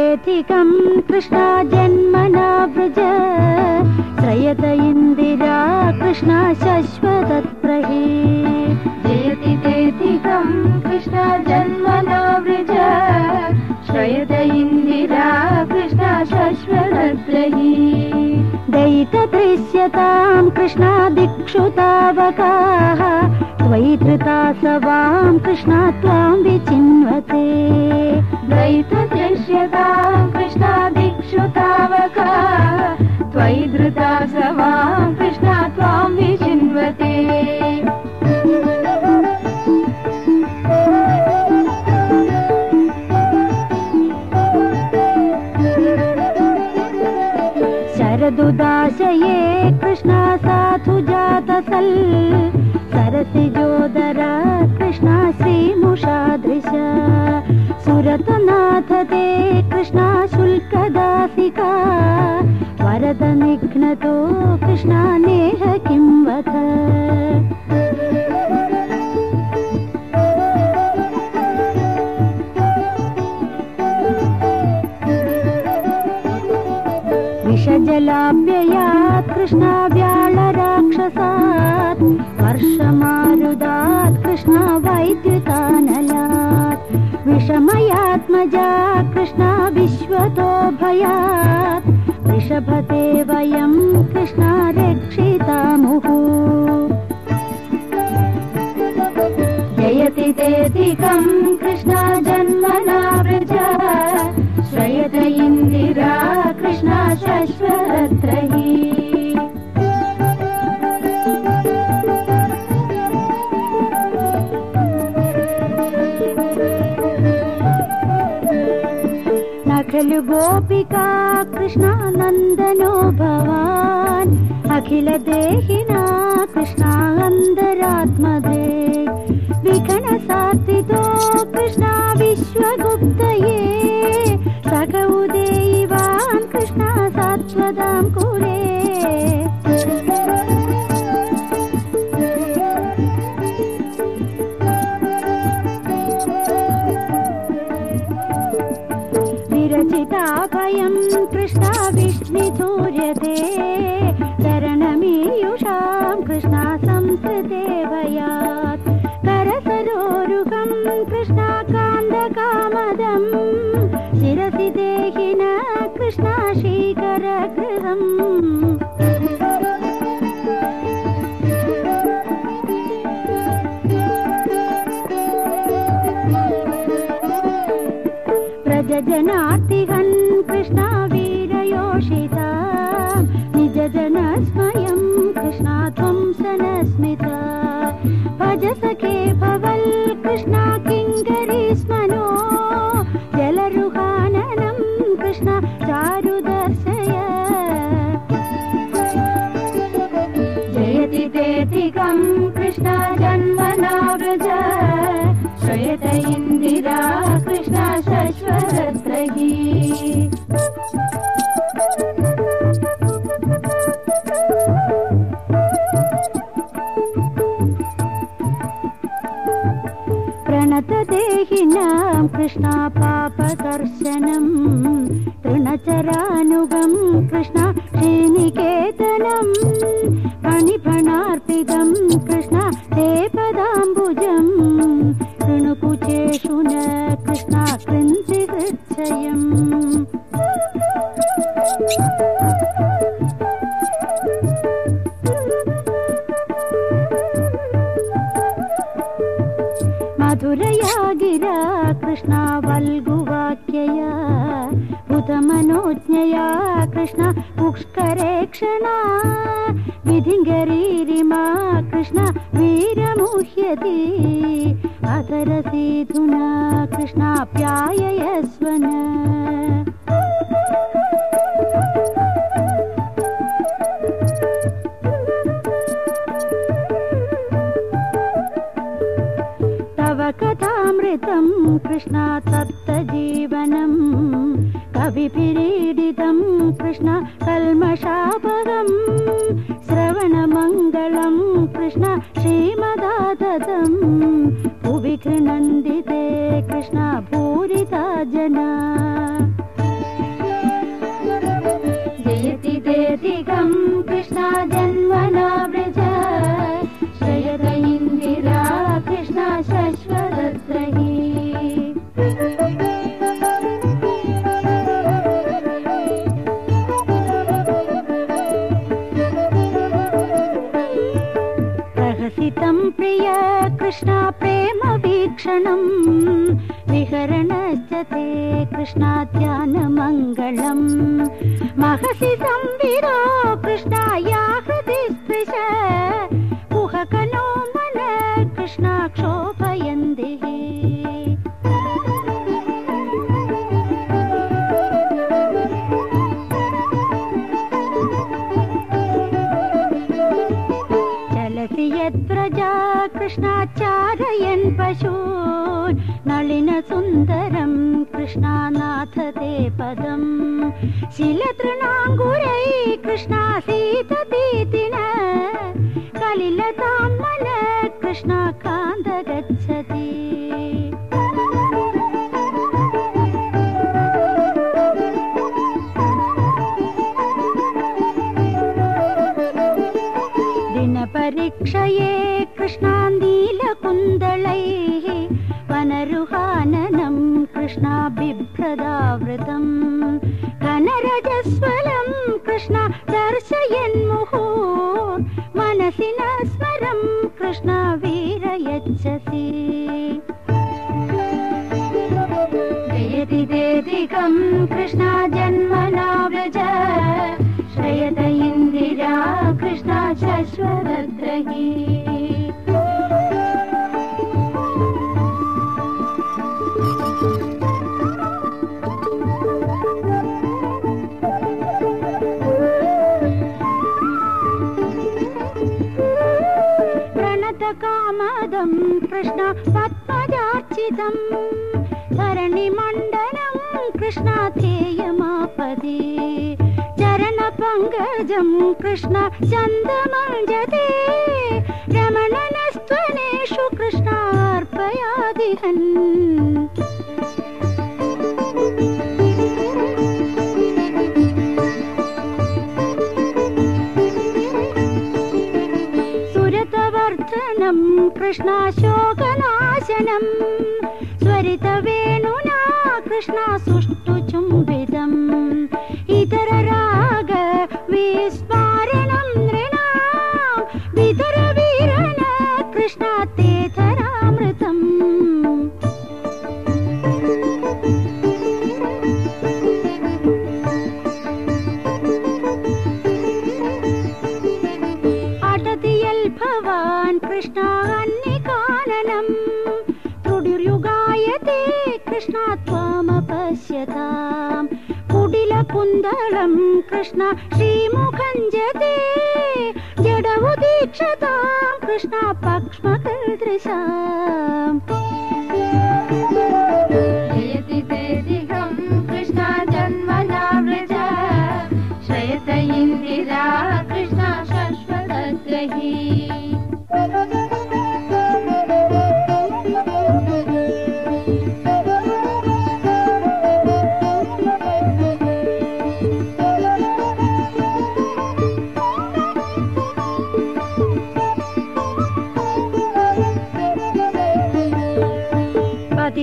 जयतितेऽधिकं कृष्णा जन्मना व्रज श्रयत इन्दिरा कृष्णा शश्वतत्रहि जयतितेऽधिकं कृष्णा जन्मना व्रज श्रयत इन्दिरा कृष्णा शश्वतत्रहि दयितदृश्यतां कृष्णा दिक्षु तावकाः त्वयि धृता सवां कृष्णा त्वां विचिन्वते दयितदृश्यतां कृष्णा दिक्षु तावकाः त्वयि धृता सवां कृष्णा त्वां विचिन्वते शरदुदाशये कृष्णा साधु जातसल् सरसिजोदरा कृष्णा श्रीमुषादृश सुरतनाथ ते कृष्णा शुल्कदासिका वरद निघ्नतो कृष्णा नेह किं वद विषजलाभ्ययात् कृष्णा व्याळराक्षसात् वर्षमारुदात् कृष्णा वैद्युतानलात् विषमयात्मजा कृष्णा विश्वतो भयात् वृषभते वयं कृष्णा रक्षितामुः जयतितेऽधिकं कृष्णा जन्मना व्रज श्रयत इन्दिरा कृष्णा शश्वतत्रहि न खलु गोपिका कृष्णा नन्दनो भवान् अखिल देहिना कृष्णा अन्तरात्मदे विघ्न सात्वितो कृष्णा विश्वगुप्तये सख उदेवान् कृष्णा सात्वतां कुले विरचिताभयं कृष्णा विष्णुधूर्यते चरणमीयुषां कृष्णा संस्कृते भयात् करसरोरुहं कृष्णा कान्दकामदं शिरसि देहिन कृष्णा श्रीकरगृहम् प्रजजनार्तिहन् कृष्णा वीरयोषिता निजजनस्मयं कृष्णा ध्वंसनस्मिता भज सखे भवल् कृष्णा किङ्करीस्मनो जलरुहाननं कृष्णा चारुदर्शय जयतितेऽधिकं कृष्णा जन्मना व्रज श्रयत इन्दिरा कृष्णा शश्वतत्रहि प्रणतदेहिनां कृष्णा पापकर्शनं तृणचरानुगं कृष्णा श्रीनिकेतनं फणिफणार्पितं कृष्णा ते पदाम्बुजं कृणुकुचेषु न कृष्णा कृन्ति हृच्छयम् मधुरया गिरा कृष्णा वल्गुवाक्यया भूतमनोज्ञया कृष्णा पुष्करे क्षणा विधिङ्गरीरिमा कृष्णा वीरमुह्यति अतरसीधुना कृष्णा प्याययस्वन कथामृतं कृष्णा तप्तजीवनं कविभिरीडितं कृष्णा कल्मषापहं श्रवणमङ्गलं कृष्णा श्रीमदाततं भुवि गृह्णन्ति ते कृष्णा भूरिता जना विदितं प्रिय कृष्ण प्रेम वीक्षणं विहरणश्च ते कृष्ण ध्यानमङ्गलम् महसि संविरो कृष्ण या हृदि स्पृश कुहकनो मन कृष्ण क्षोभयन्दिः चलति यद्व्रजा कृष्णाचारयन् पशून् नलिन सुन्दरं कृष्णानाथ ते पदम् शिलतृणाङ्गुरै कृष्णासीततीतिन कलिलतां मन कृष्णाकान्त गच्छति दिनपरीक्षये कृष्णान्दीलकुन्दलैः वनरुहाननं कृष्णा बिभ्रदावृतं घनरजस्वलं कृष्णा दर्शयन्मुहुः मनसि न स्मरं कृष्णा वीरयच्छसि जयति देदिकं कृष्णा जन्मना व्रज श्रयत इन्दिरा कृष्णा शश्वतद्रही प्रणतकामदं कृष्ण पद्मजार्चितं धरणिमण्डनं कृष्ण ध्येयमापदे चरणपङ्कजं कृष्ण चन्दमञ्जते रमणनस्त्वनेषु कृष्णार्पयादिहन् सुरतवर्धनं कृष्णाशोकनाशनं स्वरितवेणुना कृष्णा सुष्ठुचुम्बितम् इतरराग विस्मारणं नृणां वितरवीरन कृष्णा तेतरामृतम् अटति यल्भवान् कृष्णा अन्निकाननं त्रुडिर्युगायते कृष्णा त्वामपश्यताम् कुटिलकुन्दलं कृष्ण श्रीमुखञ्जते जडवु दीक्षतां कृष्णा पक्ष्मकदृशाम् जयति देदिकं कृष्णा जन्मना व्रज श्रयत इन्दिरा कृष्णा शश्वतद्रही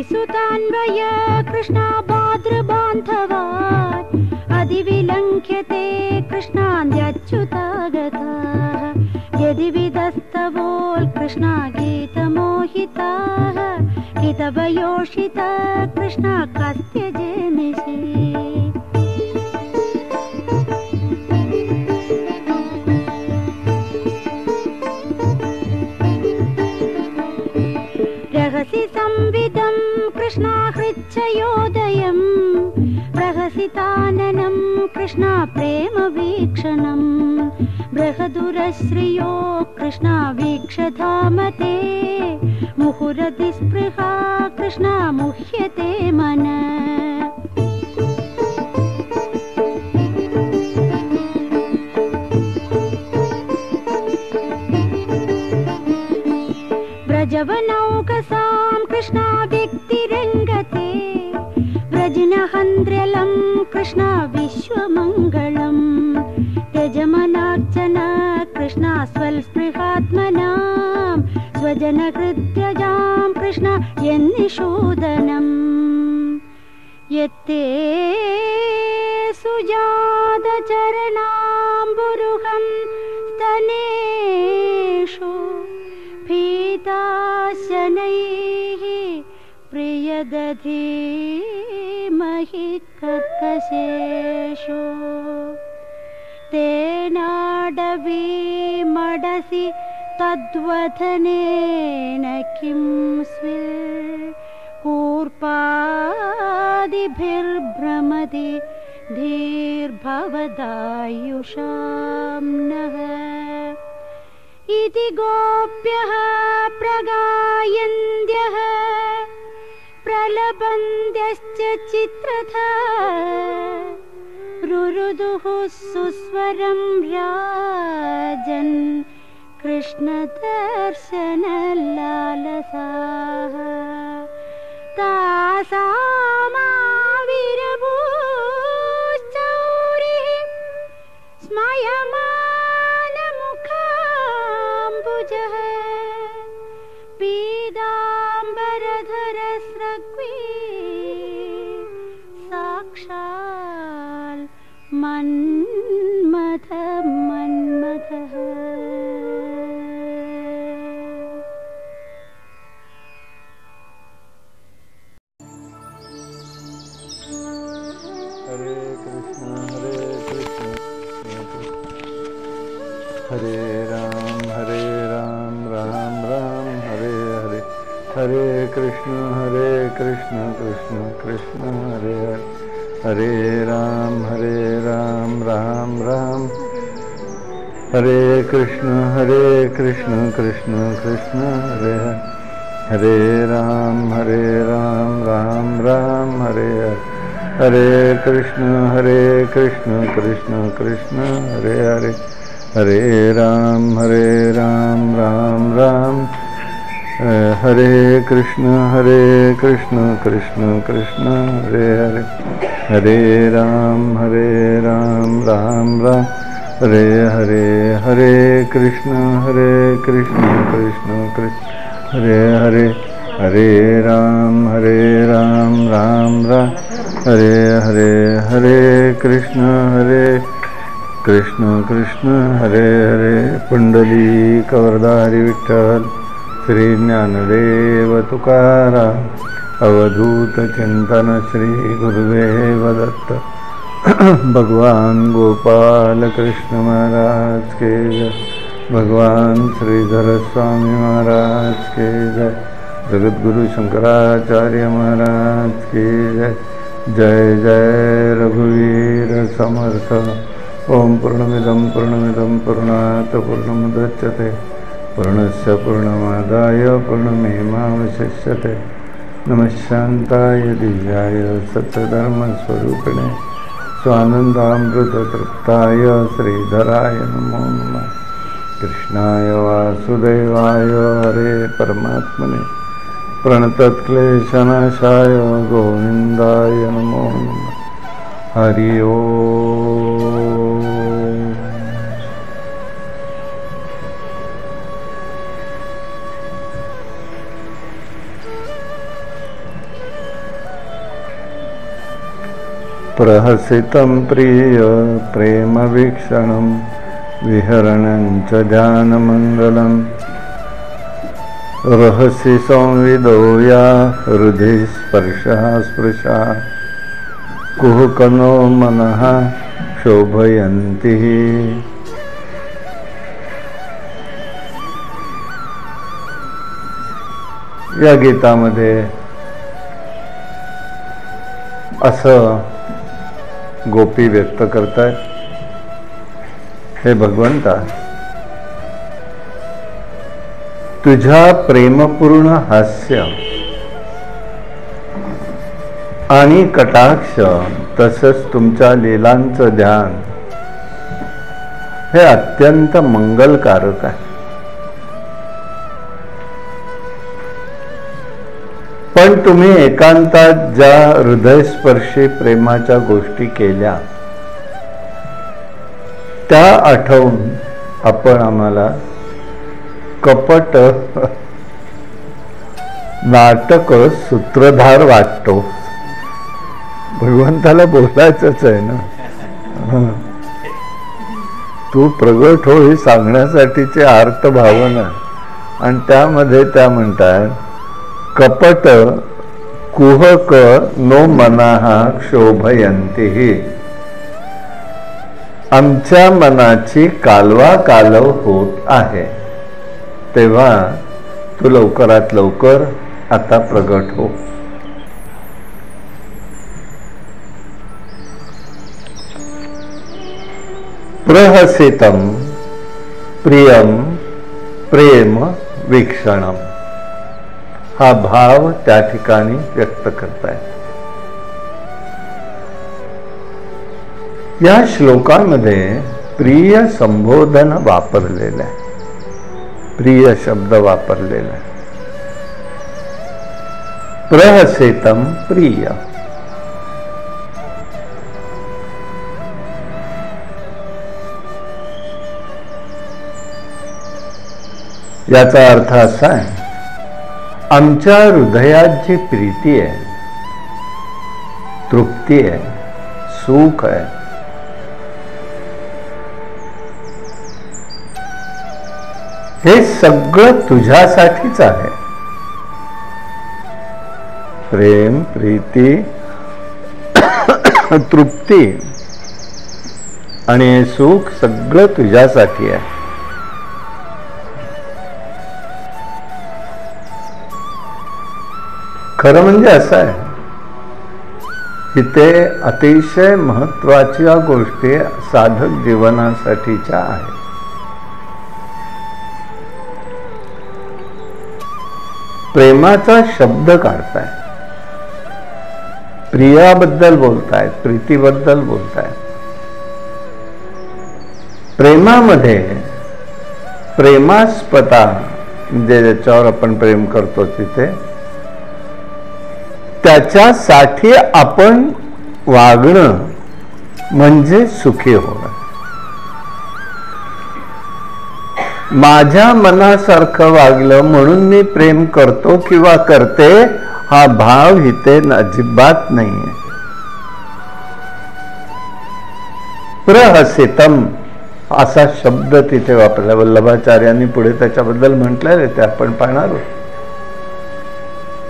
सुतान्वय कृष्णा भाद्रबान्धवान् अधिविलङ्घ्यते कृष्णान्द्यच्युतागताः यदि विदस्तवोल् कृष्णा गीतमोहिताः हितवयोषिता कृष्णा कस्य जेनिषि रहसि संविदं कृष्णा हृच्छयोदयं प्रहसिताननं कृष्णा प्रेम वीक्षणं बृहदुरश्रियो कृष्णा वीक्षधामते मुहुरतिस्पृहा कृष्णा मुह्यते मन ब्रजवनौकसां कृष्णा व्यक्तिरङ्गते व्रजनहन्द्र्यलं कृष्णा विश्वमङ्गलम् त्यजमनार्चन कृष्णा स्वल्स्पृहात्मनां स्वजनहृद्यजां कृष्णा यन्निषूदनम् यत्ते सुजातचरणाम्बुरुहं स्तनेषु शनैः प्रियदधीमहि कर्कशेषु तेनाडवीमडसि तद्वथनेन किं कूर्पादिभिर्भ्रमति धीर्भवदायुषां नः इति गोप्यः प्रगायन्त्यः प्रलबन्त्यश्च चित्रथा रुरुदुः सुस्वरं राजन् कृष्णदर्शनलालसाः तासामाविरभूश्चौरिः स्मयमानमुखाम्बुजः पीताम्बरधरस्रग्वी साक्षात् मन्मथः हरे कृष्ण हरे राम राम राम हरे हरे हरे कृष्ण कृष्ण कृष्ण हरे हरे हरे राम राम राम हरे कृष्ण कृष्ण कृष्ण हरे हरे हरे राम राम राम हरे हरे हरे कृष्ण कृष्ण कृष्ण हरे हरे हरे राम राम राम हरे कृष्ण कृष्ण कृष्ण हरे हरे हरे राम राम राम हरे हरे हरे कृष्ण कृष्ण कृष्ण हरे हरे हरे राम राम हरे हरे हरे कृष्ण कृष्ण हरे हरे पुंडली कवरधारी विठ्ठल श्री ज्ञानदेव तुकाराम अवधूत चिंतन श्री गुरुदेव दत्त भगवान गोपाल कृष्ण महाराज के जय भगवान श्रीधर स्वामी महाराज के जय जगद्गुरु शंकराचार्य महाराज की जय जय जय रघुवीर समर्थ ओम पूर्णमिदं पूर्णात् पूर्णमुदच्यते पूर्णस्य पूर्णमादाय पूर्णमेवावशिष्यते नमः शान्ताय दिव्याय सत्यधर्मस्वरूपिणे स्वानन्दामृततृप्ताय श्रीधराय नमो नमः कृष्णाय वासुदेवाय हरे परमात्मने प्रणतक्लेशनाशाय गोविन्दाय नमो नमः हरि ओम। प्रहसितं प्रिय प्रेमवीक्षणं विहरणं च ध्यानमङ्गलम् रहसि संविदो या हृदि स्पर्शः स्पृशा कुहकनो मनः शोभयन्ति। या गीतामध्ये असं गोपी व्यक्त करतायत, हे भगवंता, तुझ्या प्रेमपूर्ण हास्य आणि कटाक्ष तसंच तुमच्या लीलांचं ध्यान हे अत्यंत मंगलकारक आहे. पण तुम्ही एकांतात ज्या हृदयस्पर्शी प्रेमाच्या गोष्टी केल्या त्या आठवून आपण आम्हाला कपट नाटक सूत्रधार वाटतो. भगवंताला बोलायचंच आहे ना, तू प्रगट हो ही सांगण्यासाठीची आर्त भावना आणि त्यामध्ये त्या म्हणतात, कपट कुहक नो मनाः क्षोभयन्ति. आमच्या मनाची कालवा कालव होत आहे, तेव्हा तू लवकरात लवकर आता प्रगट हो. प्रहसितम प्रियम प्रेम वीक्षणम, हा भाव त्या ठिकाणी व्यक्त करताय. या श्लोकामध्ये प्रिय संबोधन वापरलेलं आहे, प्रिय शब्द वापरलेला आहे. प्रहसितम प्रिय, याचा अर्थ असा आहे, आमच्या हृदयात जी प्रीती आहे, तृप्ती आहे, सुख आहे, हे सगळं तुझ्यासाठीच आहे. प्रेम, प्रीती, तृप्ती आणि सुख सगळं तुझ्यासाठी आहे. खरं म्हणजे असं आहे, इथे अतिशय महत्वाच्या गोष्टी साधक जीवनासाठीच्या आहेत. प्रेमाचा शब्द काढताय, प्रियाबद्दल बोलतायत, प्रीतीबद्दल बोलतायत. प्रेमामध्ये प्रेमास्पदा म्हणजे ज्याच्यावर आपण प्रेम करतो तिथे त्याच्यासाठी आपण वागणं म्हणजे सुखी होणं. माझ्या मनासारखं वागलं म्हणून मी प्रेम करतो किंवा करते, हा भाव इथे अजिबात नाहीये. प्रहसितम असा शब्द तिथे वापरला. वल्लभाचार्यांनी पुढे त्याच्याबद्दल म्हटलेलं ते आपण पाहणार आहोत.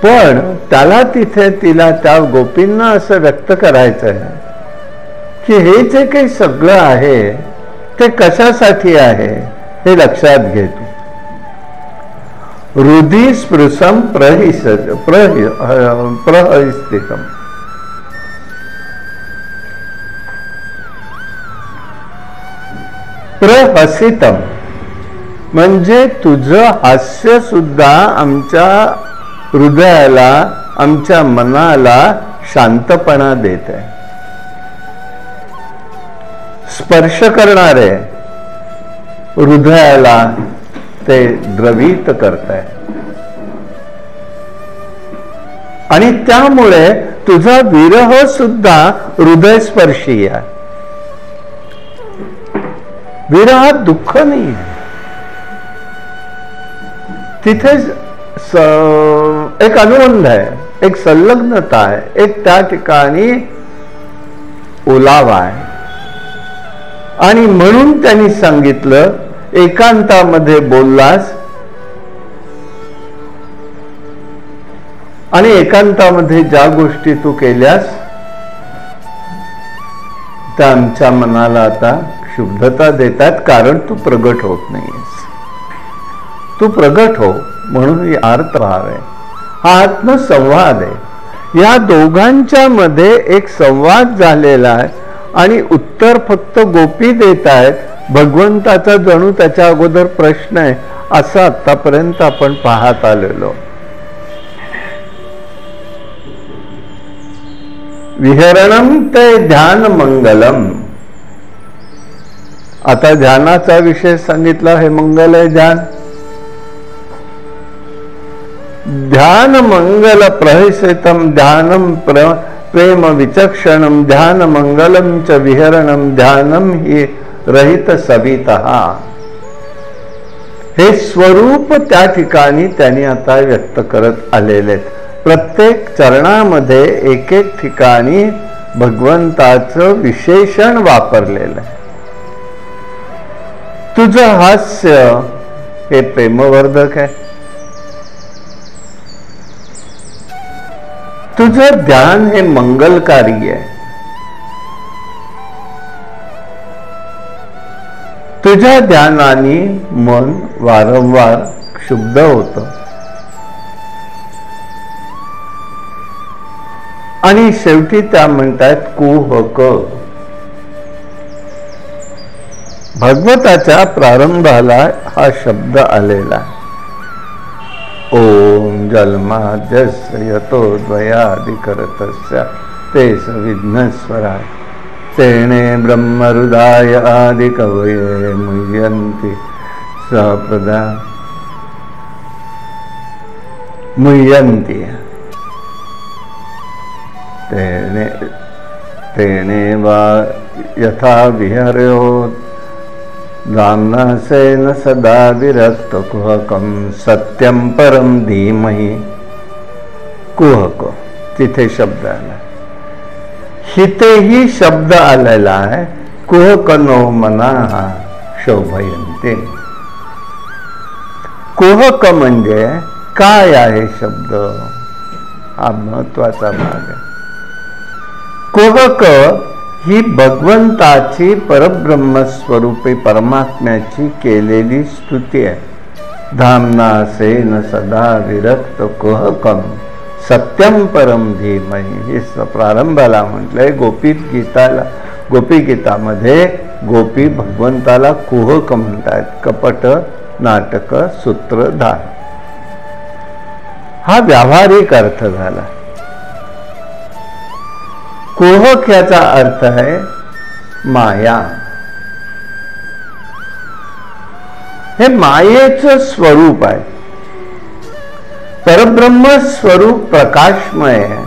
पण त्याला तिथे तिला त्या गोपींना असं व्यक्त करायचं आहे की हे जे काही सगळं आहे ते कशासाठी आहे हे लक्षात घे तू. हृदि स्पृशम प्रहसितम, प्रहसितम म्हणजे तुझं हास्य सुद्धा आमच्या हृदयाला, आमच्या मनाला शांतपणा देत आहे. स्पर्श करणारे हृदयाला ते द्रवित करताय आणि त्यामुळे तुझा विरह सुद्धा हृदयस्पर्शी आहे. विरहात दुःख नाही, तिथे एक अनुबंध आहे, एक संलग्नता आहे, एक त्या ठिकाणी ओलावा आहे. आणि म्हणून त्यांनी सांगितलं, एकांतामध्ये बोललास आणि एकांतामध्ये ज्या गोष्टी तू केल्यास त्या आमच्या मनाला आता शुद्धता देतात, कारण तू प्रगट होत नाहीस. तू प्रगट हो म्हणून अर्थ भाव आहे. हा आत्मसंवाद आहे. या दोघांच्या मध्ये एक संवाद झालेला आहे आणि उत्तर फक्त गोपी देत आहेत. भगवंताचा जणू त्याच्या अगोदर प्रश्न आहे असं आतापर्यंत आपण पाहत आलेलो. विहरणम ते ध्यान मंगलम. आता ध्यानाचा विषय सांगितला, हे मंगल आहे ध्यान. ध्यान मंगल प्रहसितम ध्यानम प्रेम विचक्षणम ध्यान मंगलम च विहरणम ध्यानम हि रहित सवितः. हे स्वरूप त्या ठिकाणी त्यांनी आता व्यक्त करत आलेले. प्रत्येक चरणामध्ये एक एक ठिकाणी भगवंताचं विशेषण वापरलेलं आहे. तुझं हास्य, हे प्रेमवर्धक आहे. तुझं ध्यान हे मंगलकारी आहे. तुझ्या ध्यानाने मन वारंवार क्षुब्ध होतं आणि शेवटी त्या म्हणतात कुहक. भगवताच्या प्रारंभाला हा शब्द आलेला. ओम जन्माद्यस्य यतोद्भयादिकरतस्य ते विघ्नस्वराय तेने ब्रह्महृदाय आदिकवये मुह्यन्ति सप्रदा मुह्यन्ति तेने वा यथा विहर्यो धाम्नासेन सदा विरक्त कुहकं सत्यं परम धीमहि. कुहक तिथे शब्द आला, हितेही शब्द आलेला आहे. कुहक नो मना शोभयन्ते. कुहक म्हणजे काय आहे शब्द, हा महत्वाचा भाग आहे. कुहक ही भगवंताची परब्रह्म स्वरूपी परमात्म्याची केलेली स्तुती आहे. धामनासेन सदा विरक्त कुहकम सत्यम परम धीमहि. हे प्रारंभाला म्हटलंय. गोपी गीतामध्ये गोपी भगवंताला कुहक म्हणतात. कपट नाटक सूत्रधार हा व्यावहारिक अर्थ झाला. कुहक याचा अर्थ आहे माया. हे मायेचं स्वरूप आहे. परब्रह्म स्वरूप प्रकाशमय आहे.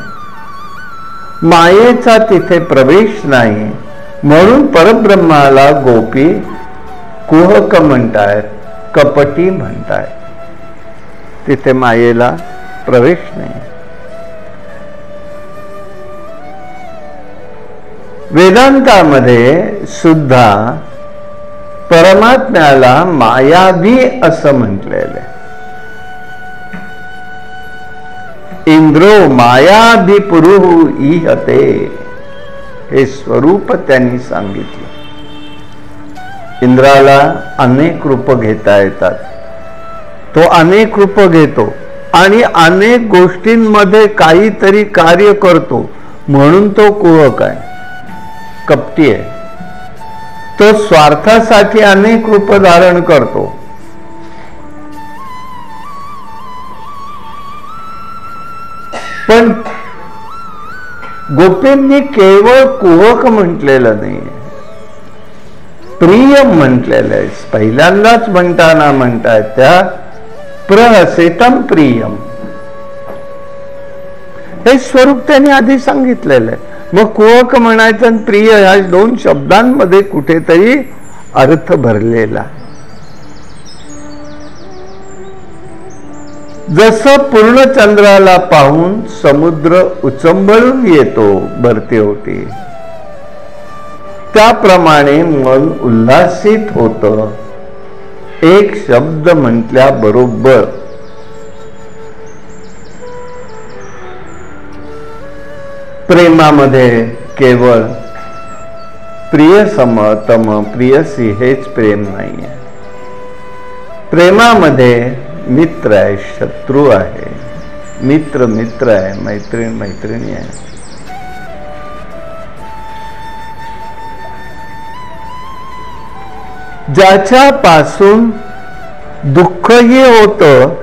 मायेचा तिथे प्रवेश नाही, म्हणून परब्रह्माला गोपी कुहक म्हणतायत, कपटी म्हणतायत. तिथे मायेला प्रवेश नाही. वेदांतामध्ये सुद्धा परमात्म्याला मायावी असं म्हटलेलं आहे. इंद्रो मायाभिपुरुः इहते हे स्वरूप त्यांनी सांगितलं. इंद्राला अनेक रूप घेता येतात. तो अनेक रूप घेतो आणि अनेक गोष्टींमध्ये काहीतरी कार्य करतो, म्हणून तो कुहक आहे, कपटी आहे. तो स्वार्थासाठी अनेक रूप धारण करतो. पण गोपींनी केवळ कुहक म्हटलेलं नाही, प्रियम म्हटलेलं आहे. पहिल्यांदाच म्हणताना म्हणतात त्या प्रहसितम प्रियम हे स्वरूप त्यांनी आधी सांगितलेलं आहे. मग कुहक म्हणायचं आणि प्रिय ह्या दोन शब्दांमध्ये कुठेतरी अर्थ भरलेला. जसं पूर्णचंद्राला पाहून समुद्र उचंबळून येतो भरतीओटी, त्याप्रमाणे मन उल्हासित होतं एक शब्द म्हटल्याबरोबर. प्रेमामध्ये केवळ प्रियसम तम प्रियसी हेच प्रेम नाहीये. प्रेमामध्ये मित्र आहे, शत्रू आहे, मित्र मित्र आहे, मैत्रीण मैत्रिणी आहे. ज्याच्यापासून दुःखही होतं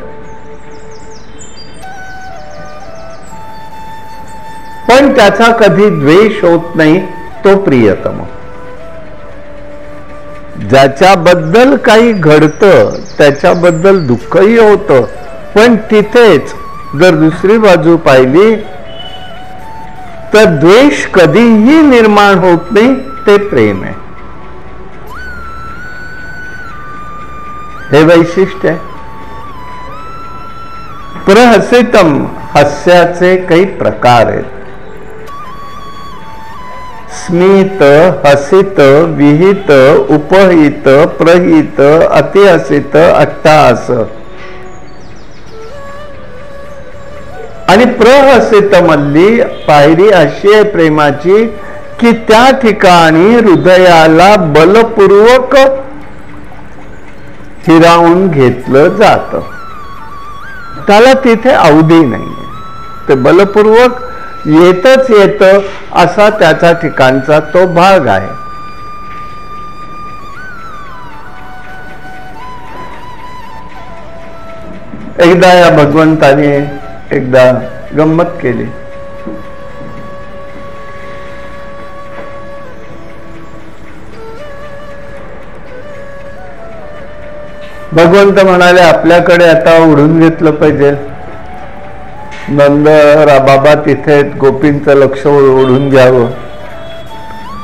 पण त्याचा कधी द्वेष होत नाही, तो प्रियतम. ज्याच्याबद्दल काही घडतं त्याच्याबद्दल दुःखही होतं, पण तिथेच जर दुसरी बाजू पाहिली तर द्वेष कधीही निर्माण होत नाही, ते प्रेम आहे. हे वैशिष्ट्य आहे. प्रहसितम हास्याचे काही प्रकार आहेत. स्मित, हसित, विहित, उपहित, प्रहित, अतिहसित, अट्टहास. आणि प्रहसित मधली पायरी अशी आहे प्रेमाची की त्या ठिकाणी हृदयाला बलपूर्वक हिरावून घेतलं जात. त्याला तिथे अवधी नाहीये, ते बलपूर्वक येतच येत असा त्याचा ठिकाणचा तो भाग आहे. एकदा या भगवंताने एकदा गंमत केली. भगवंत म्हणाले आपल्याकडे आता ओढून घेतलं पाहिजे. नंद बाबा तिथे गोपींचं लक्ष ओढून घ्यावं.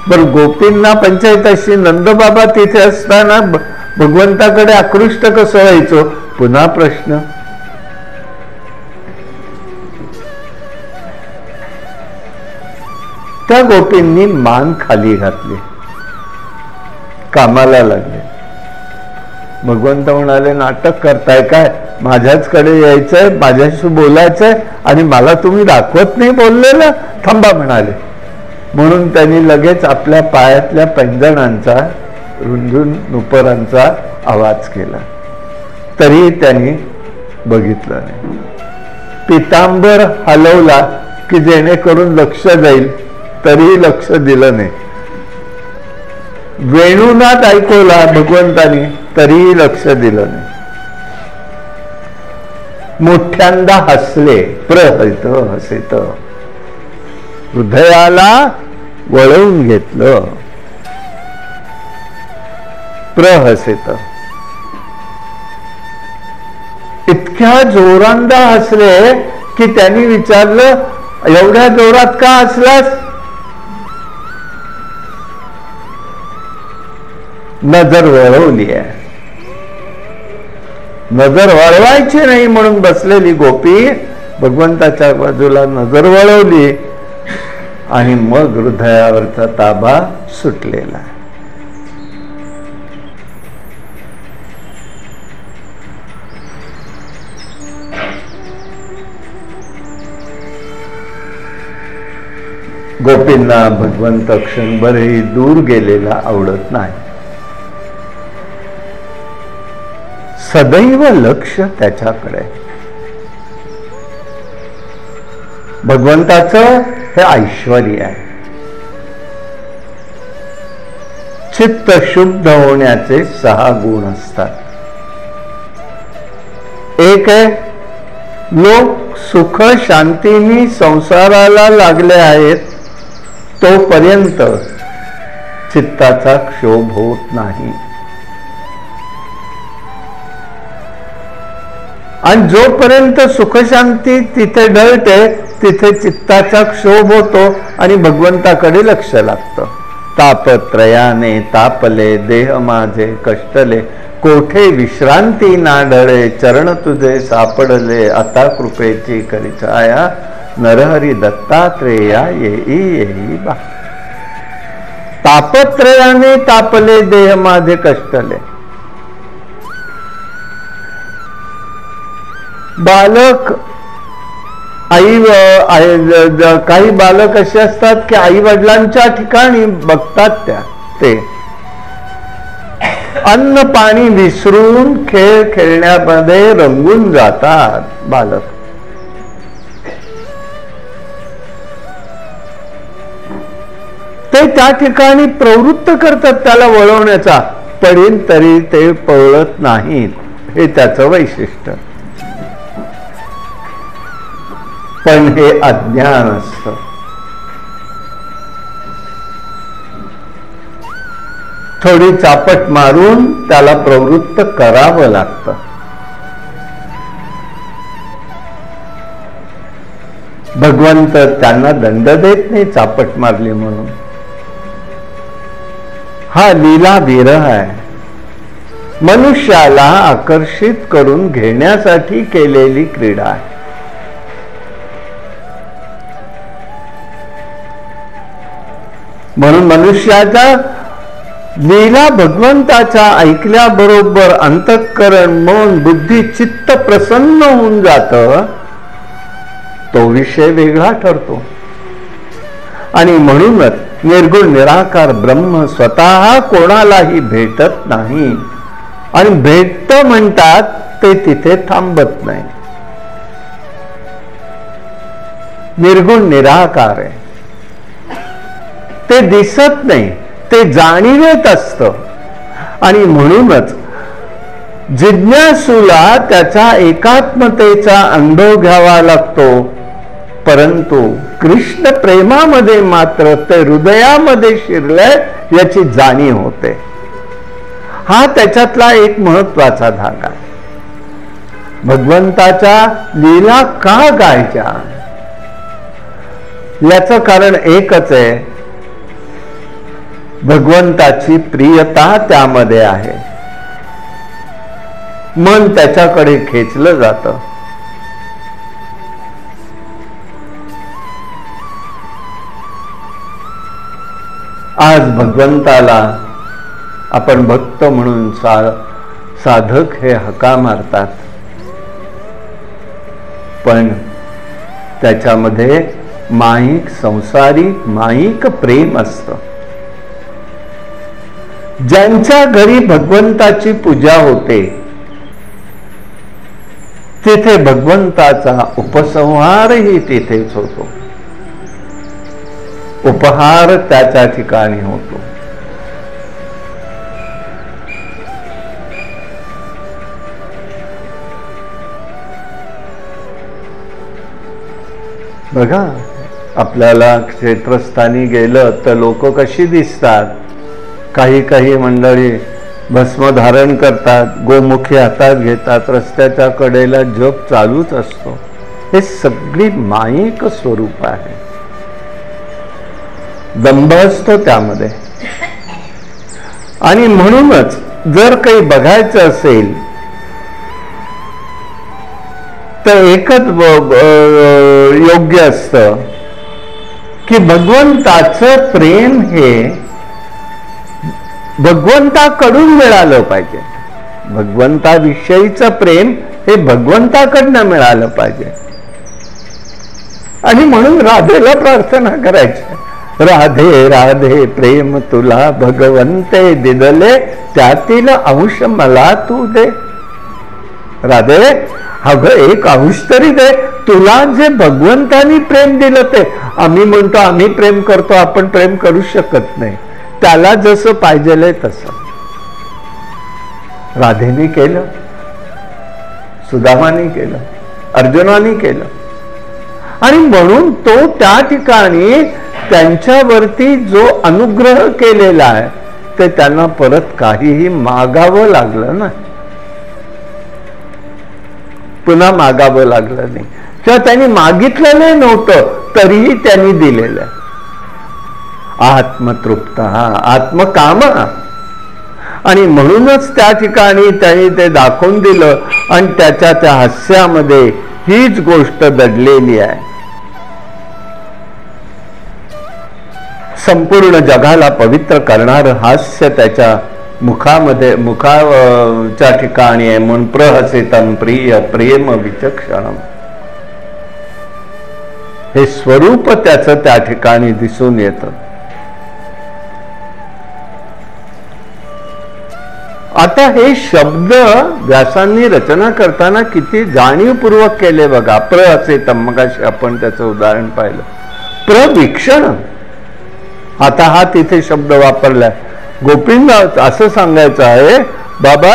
बरं गोपींना पंचायत अशी, नंद बाबा तिथे असताना भगवंताकडे आकृष्ट कसं व्हायचो? पुन्हा प्रश्न. त्या गोपींनी मान खाली घातली, कामाला लागले. भगवंत म्हणाले नाटक करताय काय? माझ्याचकडे यायचंय, माझ्याशी बोलायचंय आणि मला तुम्ही दाखवत नाही बोललेलं? थांबा म्हणाले. म्हणून त्यांनी लगेच आपल्या पायातल्या पैंजणांचा, रुंजून नुपुरांचा आवाज केला. तरी त्यांनी बघितलं नाही. पितांबर हलवला की जेणेकरून लक्ष जाईल, तरीही लक्ष दिलं नाही. वेणुनाद ऐकवला भगवंतानी, तरीही लक्ष दिलं नाही. मोठ्यांदा हसले, प्रहसित हसित, हृदयाला वळवून घेतलं. प्रहसित इतक्या जोरांदा हसले की त्यांनी विचारलं एवढ्या जोरात का हसलास? नजर वळवली आहे. नजर वळवायची नाही म्हणून बसलेली गोपी भगवंताच्या बाजूला नजर वळवली आणि मग हृदयावरचा ताबा सुटलेला. गोपींना भगवंत क्षणभरही दूर गेलेला आवडत नाही. सदैव लक्ष त्याच्याकडे. भगवंताचं हे ऐश्वर्य आहे. चित्त शुद्ध होण्याचे 6 गुण असतात. एक आहे, लोक सुख शांतीनी संसाराला लागले आहेत तोपर्यंत चित्ताचा क्षोभ होत नाही. आणि जोपर्यंत सुखशांती तिथे ढळते तिथे चित्ताचा क्षोभ होतो आणि भगवंताकडे लक्ष लागतं. तापत्रयाने तापले देह माझे कष्टले, कोठे विश्रांती ना ढळे, चरण तुझे सापडले, आता कृपेची करी छाया, नरहरी दत्तात्रेया येई येई बा. तापत्रयाने तापले देह माझे कष्टले. बालक काही बालक असे असतात की आई वडिलांच्या ठिकाणी बघतात ते अन्न पाणी विसरून खेळ खेळण्यामध्ये रंगून जातात बालक. ते त्या ठिकाणी प्रवृत्त करतात त्याला वळवण्याचा, पडेल तरी ते पळत नाहीत. हे त्याचं वैशिष्ट्य. पण हे अज्ञान असतं. थोडी चापट मारून त्याला प्रवृत्त करावं लागतं. भगवंत त्यांना दंड देत नाही चापट मारली म्हणून. हा लीला विरह आहे. मनुष्याला आकर्षित करून घेण्यासाठी केलेली क्रीडा आहे. म्हणून मनुष्याच्या लीला भगवंताच्या ऐकल्याबरोबर अंतःकरण मन बुद्धी चित्त प्रसन्न होऊन जातं, तो विषय वेगळा ठरतो. आणि म्हणूनच निर्गुण निराकार ब्रह्म स्वतः कोणालाही भेटत नाही. आणि भेटत म्हणतात ते तिथे थांबत नाही. निर्गुण निराकार आहे, ते दिसत नाही, ते जाणीवेत असतं. आणि म्हणूनच जिज्ञासूला त्याच्या एकात्मतेचा अनुभव घ्यावा लागतो. परंतु कृष्ण प्रेमामध्ये मात्र ते हृदयामध्ये शिरलंय याची जाणीव होते. हा त्याच्यातला एक महत्वाचा धागा. भगवंताच्या लीला का गायच्या याचं कारण एकच आहे, भगवंताची प्रियता त्यामध्ये आहे. मन त्याच्याकडे खेचलं जातं. आज भगवंताला आपण भक्त म्हणून साधक हे हका मारतात, पण त्याच्यामध्ये माईक संसारिक माईक प्रेम असतं. ज्यांच्या घरी भगवंताची पूजा होते तिथे भगवंताचा उपसंहारही तिथेच होतो, उपहार त्याच्या ठिकाणी होतो. बघा, आपल्याला क्षेत्रस्थानी गेलं तर लोक कशी दिसतात. काही मंडळी भस्म धारण करतात, गोमुखी हातात घेतात, रस्त्याच्या कडेला जप चालूच असतो. हे सगळी माईक स्वरूप आहे, दंभ असतो त्यामध्ये. आणि म्हणूनच जर काही बघायचं असेल तर एकच योग्य असतं की भगवंताचं प्रेम हे भगवंताकडून मिळालं पाहिजे. भगवंताविषयीचं प्रेम हे भगवंताकडनं मिळालं पाहिजे. आणि म्हणून राधेला प्रार्थना करायची, राधे राधे प्रेम तुला भगवंते दिदले, त्यातील अंश मला तू दे. राधे, अगं एक अंश तरी दे. तुला जे भगवंतानी प्रेम दिलं ते आम्ही म्हणतो आम्ही प्रेम करतो, आपण प्रेम करू शकत नाही. त्याला जसं पाहिजे तसं राधेने केलं, सुदामाने केलं, अर्जुनाने केलं. आणि म्हणून तो त्या ठिकाणी त्यांच्यावरती जो अनुग्रह केलेला आहे ते त्यांना परत काहीही मागावं लागलं ना, पुन्हा मागावं लागलं नाही, किंवा त्यांनी मागितलेलं नव्हतं तरीही त्यांनी दिलेलं. आत्मतृप्त, आत्मकाम. आणि म्हणूनच त्या ठिकाणी त्यांनी ते दाखवून दिलं. आणि त्याच्या त्या हास्यामध्ये हीच गोष्ट दडलेली आहे. संपूर्ण जगाला पवित्र करणारं हास्य त्याच्या मुखामध्ये, मुखाच्या ठिकाणी आहे. म्हणून प्रहसितम प्रिय प्रेम विचक्षणम, हे स्वरूप त्याचं त्या ठिकाणी दिसून येतं. आता हे शब्द व्यासांनी रचना करताना किती जाणीवपूर्वक केले बघा. प्रहसितम, मगाशी आपण त्याचं उदाहरण पाहिलं. प्रवीक्षण, आता हा तिथे शब्द वापरलाय. गोपींना असं सांगायचं आहे, बाबा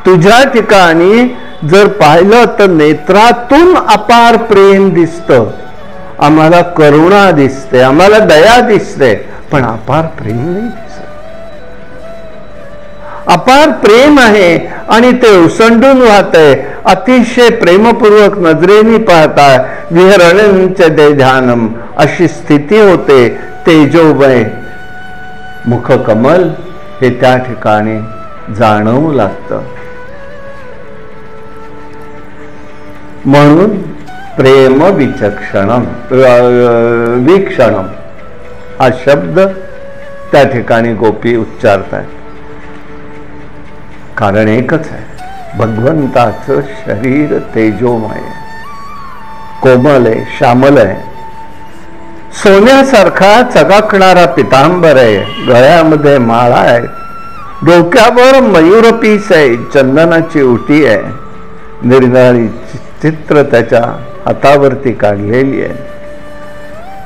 तुझ्या ठिकाणी जर पाहिलं तर नेत्रातून अपार प्रेम दिसतं, आम्हाला करुणा दिसते, आम्हाला दया दिसते, पण अपार प्रेम नाही दिसत. अपार प्रेम आहे आणि ते ओसंडून वाहतंय. अतिशय प्रेमपूर्वक नजरेने पाहताय. विहरणच दे ध्यानम, अशी स्थिती होते. तेजोमय मुखकमल हे त्या ठिकाणी जाणवू लागतं. म्हणून प्रेम विचक्षणम, वीक्षणम, हा शब्द त्या ठिकाणी गोपी उच्चारतात. कारण एकच आहे, भगवंताचं शरीर तेजोमय, कोमल आहे, श्यामल आहे, सोन्यासारखा चकाकणारा पितांबर आहे, गळ्यामध्ये माळा आहे, डोक्यावर मयूरपीस आहे, चंदनाची उटी आहे, निर्नाळी चित्र त्याच्या हातावरती काढलेली आहे.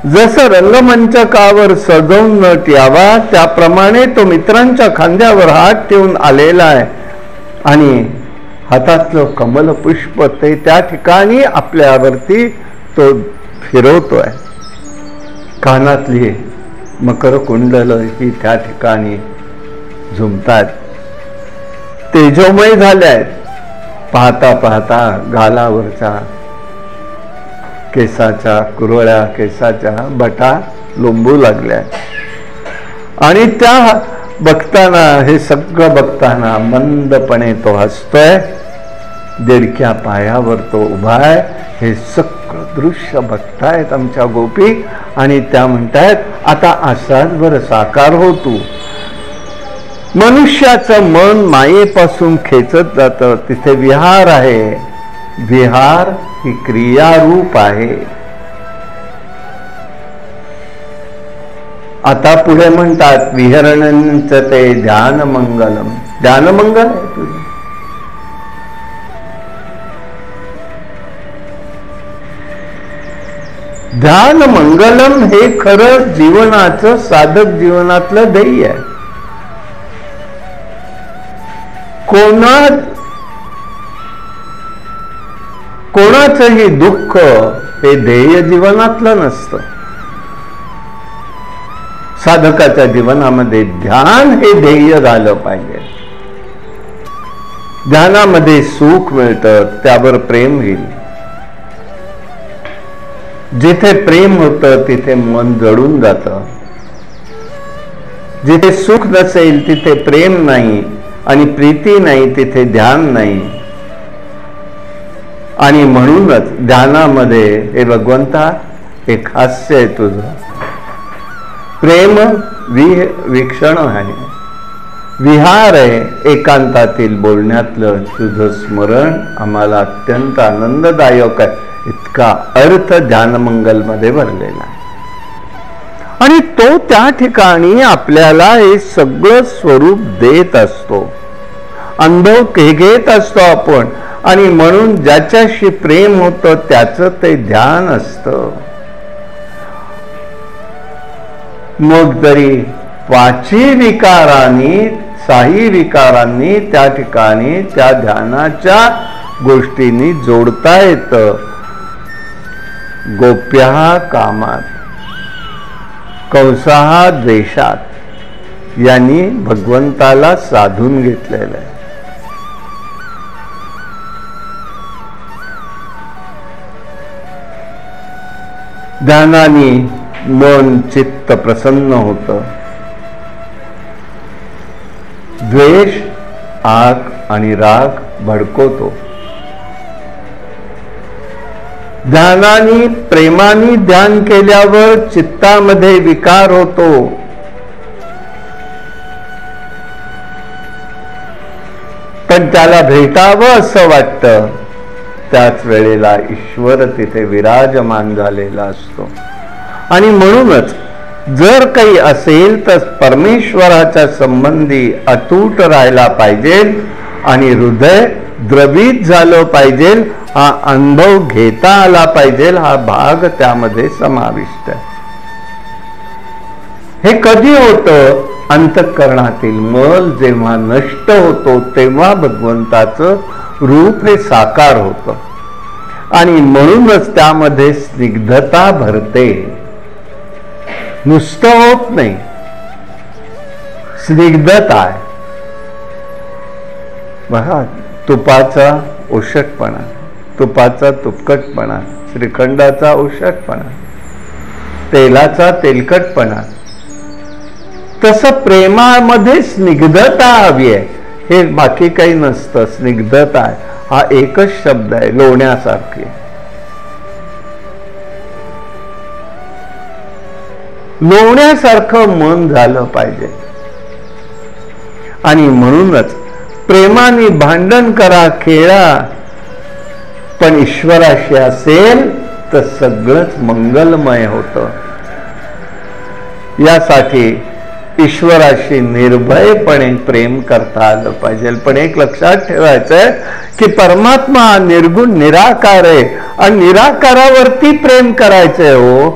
जसं रंगमंचकावर सजवून नट यावा त्याप्रमाणे तो मित्रांच्या खांद्यावर हात ठेवून आलेला आहे आणि हातातलं कमल पुष्प ते त्या ठिकाणी आपल्यावरती तो फिरवतोय. कानातली मकर कुंडल ही त्या ठिकाणी झुमतात, तेजोमय झाल्या आहेत. पाहता पाहता गालावरच्या केसाच्या, कुरळ्या केसाच्या बटा लोंबू लागल्या आणि त्या बघताना, हे सगळं बघताना मंदपणे तो हसतोय. देडक्या पायावर तो उभा आहे. हे सगळं दृश्य बघतायत आमच्या गोपी आणि त्या म्हणतायत, आता असाच बरं साकार हो तू. मनुष्याचं मन मायेपासून खेचत जातं, तिथे विहार आहे. विहार ही क्रियारूप आहे. आता पुढे म्हणतात, विहरणंच ते ध्यानमंगलम. ध्यानमंगल आहे तुझं. ध्यानमंगलम हे खरं जीवनाचं, साधक जीवनातलं ध्येय आहे. कोणाचंही दुःख हे ध्येय जीवनातलं नसतं. साधकाच्या जीवनामध्ये ध्यान हे ध्येय झालं पाहिजे. ध्यानामध्ये सुख मिळतं, त्यावर प्रेम होईल. जिथे प्रेम होतं तिथे मन जडून जातं. जिथे सुख नसेल तिथे प्रेम नाही आणि प्रीती नाही, तिथे ध्यान नाही. आणि म्हणूनच ध्यानामध्ये हे भगवंता एक हास्य आहे तुझं. प्रेम वीक्षण आहे, विहार आहे, एकांतातील बोलण्यातलं तुझं स्मरण आम्हाला अत्यंत आनंददायक आहे. इतका अर्थ ध्यानमंगल मध्ये भरलेला आहे. आणि तो त्या ठिकाणी आपल्याला हे सगळं स्वरूप देत असतो. अनुभव घेत असतो आपण. आणि म्हणून ज्याच्याशी प्रेम होतं त्याचं ते ध्यान असतं. मग जरी पाची विकारांनी, साही विकारांनी त्या ठिकाणी त्या ध्यानाच्या गोष्टींनी जोडता येतं. गोप्या कामात, कंसाहा द्वेषात यांनी भगवंताला साधून घेतलेलं आहे. ध्यानाने मन चित्त प्रसन्न होतं. द्वेष, आग आणि राग भडकवतो. ध्यानाने, प्रेमाने ध्यान केल्यावर चित्तामध्ये विकार होतो. पण त्याला भेटावं असं वाटतं. त्याच वेळेला ईश्वर तिथे विराजमान झालेला असतो. आणि म्हणूनच जर काही असेल तर परमेश्वराच्या संबंधी अतूट राहायला पाहिजे आणि हृदय द्रवित झालं पाहिजे. हा अनुभव घेता आला पाहिजे. हा भाग त्यामध्ये समाविष्ट आहे. हे कधी होतं? अंतःकरणातील मल जेव्हा नष्ट होतो तेव्हा भगवंताचं रूप हे साकार होतं. आणि म्हणूनच त्यामध्ये स्निग्धता भरते. नुसतं होत नाही, स्निग्धता आहे. बघा, तुपाचा ओषटपणा, तुपाचा तुपकटपणा, श्रीखंडाचा ओषटपणा, तेलाचा तेलकटपणा. तसं प्रेमामध्ये स्निग्धता हवी आहे. हे बाकी काही नसतं. स्निग्धता आहे हा एकच शब्द आहे, लोण्यासारखे. लोण्यासारखं मन झालं पाहिजे. आणि म्हणूनच प्रेमाने भांडण करा, खेळा, पण ईश्वराशी असेल तर सगळंच मंगलमय होतं. यासाठी ईश्वराशी निर्भयपणे प्रेम करता आलं पाहिजे. पण एक लक्षात ठेवायचंय की परमात्मा हा निर्गुण निराकार आहे आणि निराकारावरती प्रेम करायचंय हो,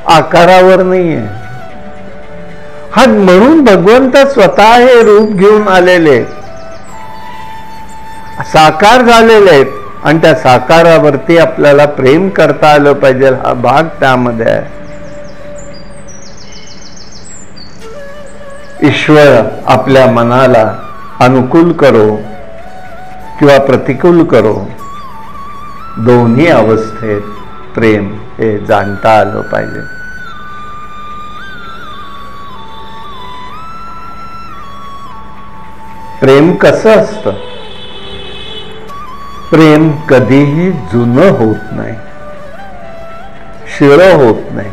आकारावर नाहीये. हा म्हणून भगवंत स्वतः हे रूप घेऊन आलेले, साकार झालेले आहेत आणि त्या साकारावरती आपल्याला प्रेम करता आलं पाहिजे. हा भाग त्यामध्ये आहे. ईश्वर आपल्या मनाला अनुकूल करो किंवा प्रतिकूल करो, दोन्ही अवस्थेत प्रेम हे जाणता आलं पाहिजे. प्रेम कसं असतं? प्रेम कधीही जुनं होत नाही, शिळं होत नाही,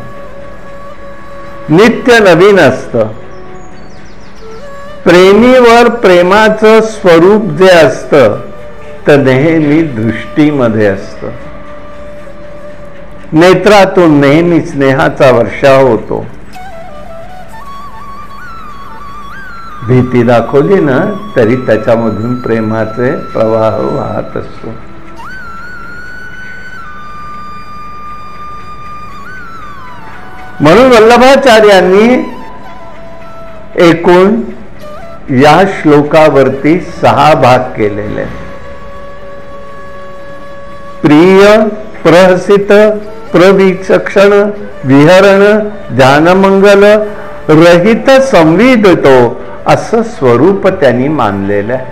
नित्य नवीन असतं. प्रेमीवर प्रेमाचं स्वरूप जे असतं ते नेहमी दृष्टीमध्ये असतं. नेत्रातून नेहमी स्नेहाचा वर्षाव होतो. भीती दाखवली ना तरी त्याच्यामधून प्रेमाचे प्रवाह वाहत असतो. म्हणून वल्लभाचार्यांनी एकूण या श्लोकावरती 6 भाग केलेले. प्रिय, प्रहसित, प्रविचक्षण, विहरण, ध्यानमंगल, रहित, संविदितो असं स्वरूप त्यांनी मानलेलं आहे.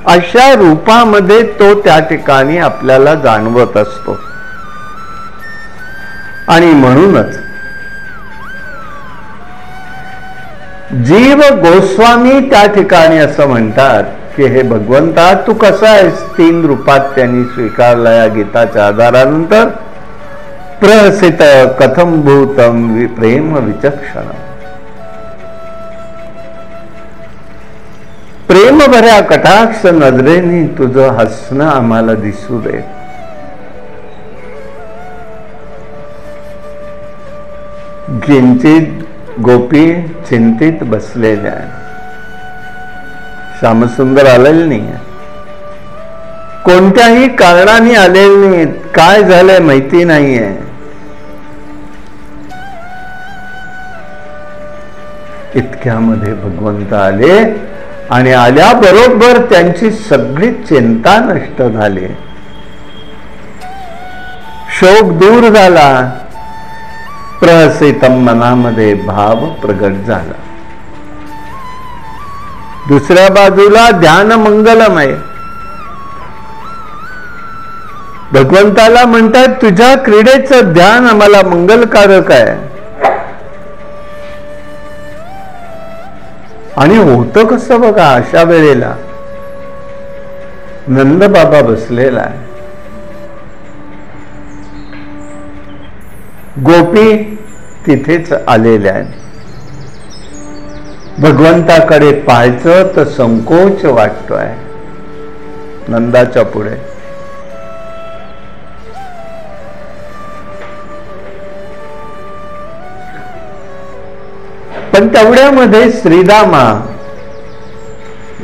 अशा रूपामध्ये तो त्या ठिकाणी आपल्याला जाणवत असतो. आणि म्हणूनच जीव गोस्वामी त्या ठिकाणी असं म्हणतात की हे भगवंता तू कसा आहेस? 3 रूपात त्यांनी स्वीकारला या गीताच्या आधारानंतर. प्रहसित, कथम भूतम, प्रेम विचक्षण. प्रेम भऱ्या कटाक्ष नजरेने तुझं हसणं आम्हाला दिसू दे. किंचित गोपी चिंतित बसलेल्या आहे. श्यामसुंदर आलेले नाही, कोणत्याही कारणाने आलेले नाहीत. काय झालंय माहिती नाहीये. इतक्यामध्ये भगवंत आले आणि आल्याबरोबर त्यांची सगळी चिंता नष्ट झाली. शोक दूर झाला. प्रहसितम, मनामध्ये भाव प्रगट झाला. दुसऱ्या बाजूला ध्यान मंगलमय. भगवंताला म्हणतात तुझ्या क्रीडेचं ध्यान आम्हाला मंगलकारक आहे. आणि होतं कसं बघा, अशा वेळेला नंद बाबा बसलेला आहे. गोपी तिथेच आलेल्या आहेत. भगवंताकडे पाहायचं तर संकोच वाटतोय नंदाच्या पुढे. पण तेवढ्यामध्ये श्रीदामा,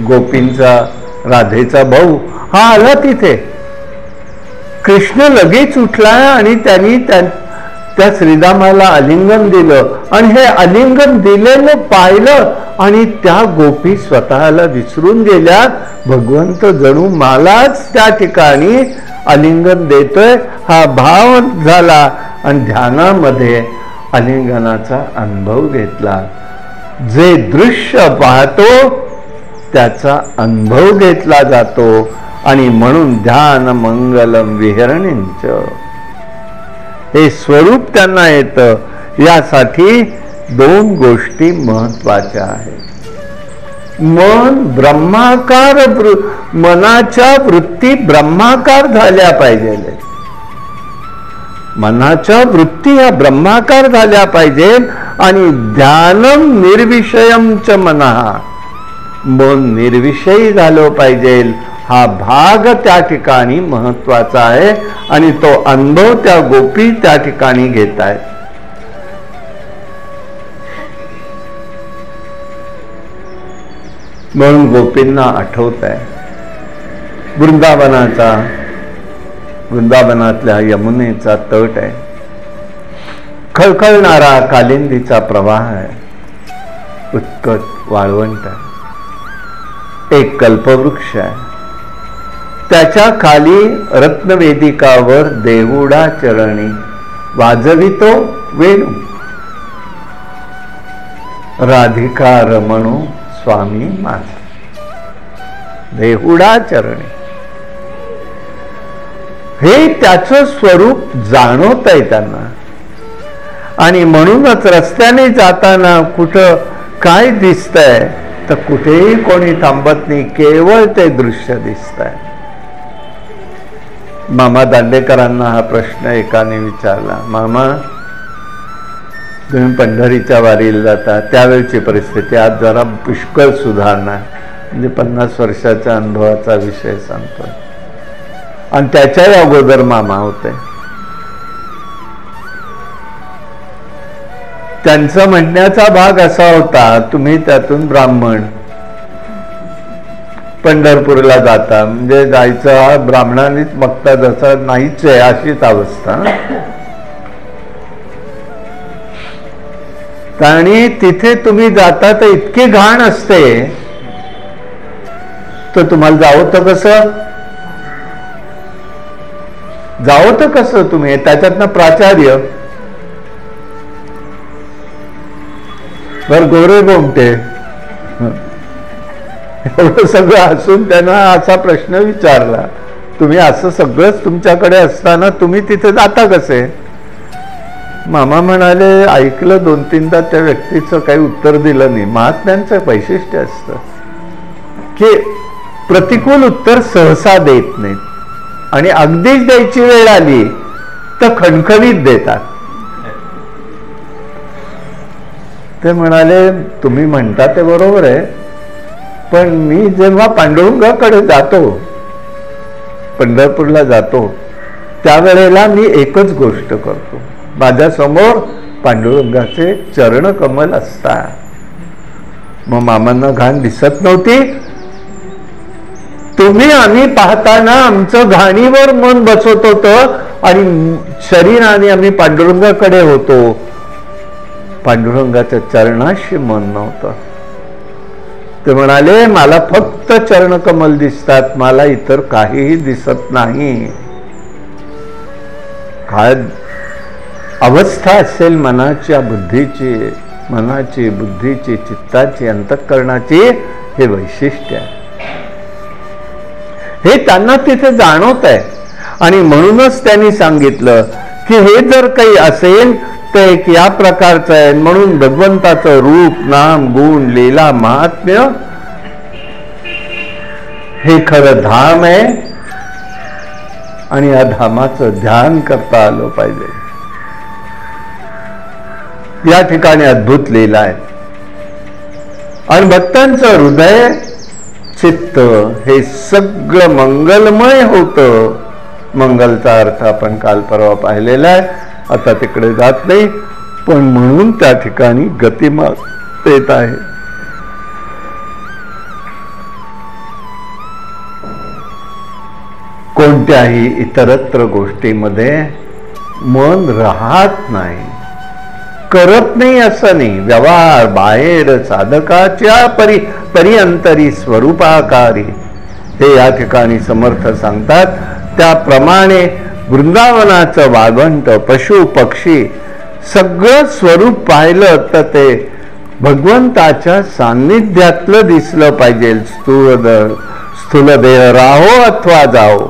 गोपींचा राधेचा भाऊ, हा आला तिथे. कृष्ण लगेच उठला आणि त्यांनी त्या श्रीदामाला आलिंगन दिलं आणि हे आलिंगन दिलेलं पाहिलं आणि त्या गोपी स्वतःला विसरून गेल्या. भगवंत जणू मलाच त्या ठिकाणी आलिंगन देतोय हा भाव झाला आणि ध्यानामध्ये आलिंगनाचा अनुभव घेतला. जे दृश्य पाहतो त्याचा अनुभव घेतला जातो. आणि म्हणून ध्यान मंगलम विहरणींच हे स्वरूप त्यांना येतं. यासाठी 2 गोष्टी महत्वाच्या आहेत. मन ब्रह्माकार, मनाच्या वृत्ती ब्रह्माकार झाल्या पाहिजे. मनाच्या वृत्ती ह्या ब्रह्माकार झाल्या पाहिजेत आणि ध्यानम निर्विषयम च मनः, मन निर्विषयी झालं पाहिजे. हा भाग त्या ठिकाणी महत्वाचा आहे आणि तो अनुभव त्या गोपी त्या ठिकाणी घेत आहेत. म्हणून गोपींना आठवत आहे वृंदावनातल्या यमुनेचा तट आहे, खळखळणारा कालिंदीचा प्रवाह आहे, उत्कट वाळवंट आहे, एक कल्पवृक्ष आहे, त्याच्या खाली रत्नवेदिकावर देहुडा चरणी वाजवितो वेणू, राधिका रमणू स्वामी माझा. देहुडा चरणी हे त्याचं स्वरूप जाणवत आहे त्यांना. आणि म्हणूनच रस्त्याने जाताना कुठं काय दिसतंय तर कुठेही कोणी थांबत नाही, केवळ ते दृश्य दिसतंय. मामा दांडेकरांना हा प्रश्न एकाने विचारला, मामा तुम्ही पंढरीच्या वारीला जाता, त्यावेळची परिस्थिती आज जरा पुष्कळ सुधारणा, म्हणजे 50 वर्षाच्या अनुभवाचा विषय सांगतोय, आणि त्याच्याही अगोदर मामा होते. त्यांचा म्हणण्याचा भाग असा होता, तुम्ही त्यातून ब्राह्मण पंढरपूरला जाता, म्हणजे जायचं ब्राह्मणांनीच बघता जसं नाहीच आहे अशीच अवस्था. आणि तिथे तुम्ही जाता तर इतकी घाण असते, तर तुम्हाला जावं तर कसं तुम्ही त्याच्यातनं प्राचार्य बर गोरे गोमटे एवढं सगळं असून त्यांना असा प्रश्न विचारला, तुम्ही असं सगळंच तुमच्याकडे असताना तुम्ही तिथे जाता कसे? मामा म्हणाले, ऐकलं 2-3दा त्या व्यक्तीचं काही उत्तर दिलं नाही. महात्म्यांचं वैशिष्ट्य असतं की प्रतिकूल उत्तर सहसा देत नाहीत आणि अगदीच द्यायची वेळ आली तर खणखणीत देतात. ते म्हणाले, तुम्ही म्हणता ते बरोबर आहे, पण मी जेव्हा पांडुरंगाकडे जातो, पंढरपूरला जातो, त्यावेळेला मी एकच गोष्ट करतो, माझ्या समोर पांडुरंगाचे चरण कमल असतात. मग मामांना घाण दिसत नव्हती? तुम्ही आम्ही पाहताना आमचं घाणीवर मन बसत होतं आणि शरीराने आम्ही पांडुरंगाकडे होतो, पांडुरंगाच्या चरणाशी मन नव्हतं. ते म्हणाले, मला फक्त चरणकमल दिसतात, मला इतर काहीही दिसत नाही. काय अवस्था असेल मनाची, बुद्धीची, चित्ताची, अंतःकरणाची, हे वैशिष्ट्य आहे. हे त्यांना तिथे जाणवत आहे. आणि म्हणूनच त्यांनी सांगितलं की हे जर काही असेल तर एक या प्रकारचं आहे. म्हणून भगवंताचं रूप, नाम, गुण, लीला, महात्म्य हे खरं धाम आहे आणि या धामाचं ध्यान करता आलं पाहिजे. या ठिकाणी अद्भुत लीला आहे. आणि भक्तांचं हृदय, चित्त हे सगळं मंगलमय होतं. मंगलचा अर्थ आपण काल परवा पाहिलेला आहे, आता तिकडे जात नाही. पण म्हणून त्या ठिकाणी गतिमान येत आहे. कोणत्याही इतरत्र गोष्टीमध्ये मन राहत नाही, करत नाही असं नाही. व्यवहार बाहेर साधकाच्या परिअंतरी स्वरूपाकारी, हे या ठिकाणी समर्थ सांगतात. त्याप्रमाणे वृंदावनाचं वाघंट, पशु पक्षी सगळं स्वरूप पाहिलं तर ते भगवंताच्या सान्निध्यातलं दिसलं पाहिजे. स्थूल देह राहो अथवा जाओ.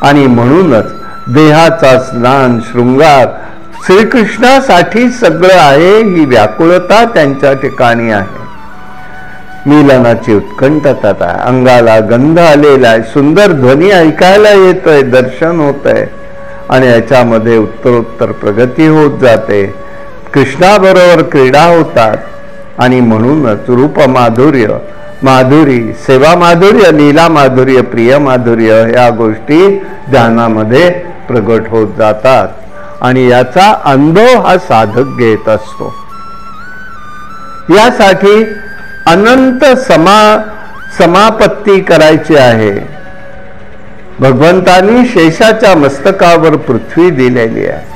आणि म्हणूनच देहाचा स्नान, शृंगार श्रीकृष्णासाठी सगळं आहे. ही व्याकुळता त्यांच्या ठिकाणी आहे. मिलनाची उत्कंठता आहे, अंगाला गंध आलेला आहे, सुंदर ध्वनी ऐकायला येतोय, दर्शन होत आहे. आणि याच्यामध्ये उत्तरोत्तर प्रगती होत जाते. कृष्णाबरोबर क्रीडा होतात आणि म्हणूनच रूप माधुर्य, माधुरी, सेवा माधुर्य, लीला माधुर्य, प्रिय माधुर्य या गोष्टी ध्यानामध्ये प्रगट होत जातात आणि याचा अनुभव हा साधक घेत असतो. यासाठी अनंत समापत्ती करायची आहे. भगवंतांनी शेषाच्या मस्तकावर पृथ्वी दिलेली आहे.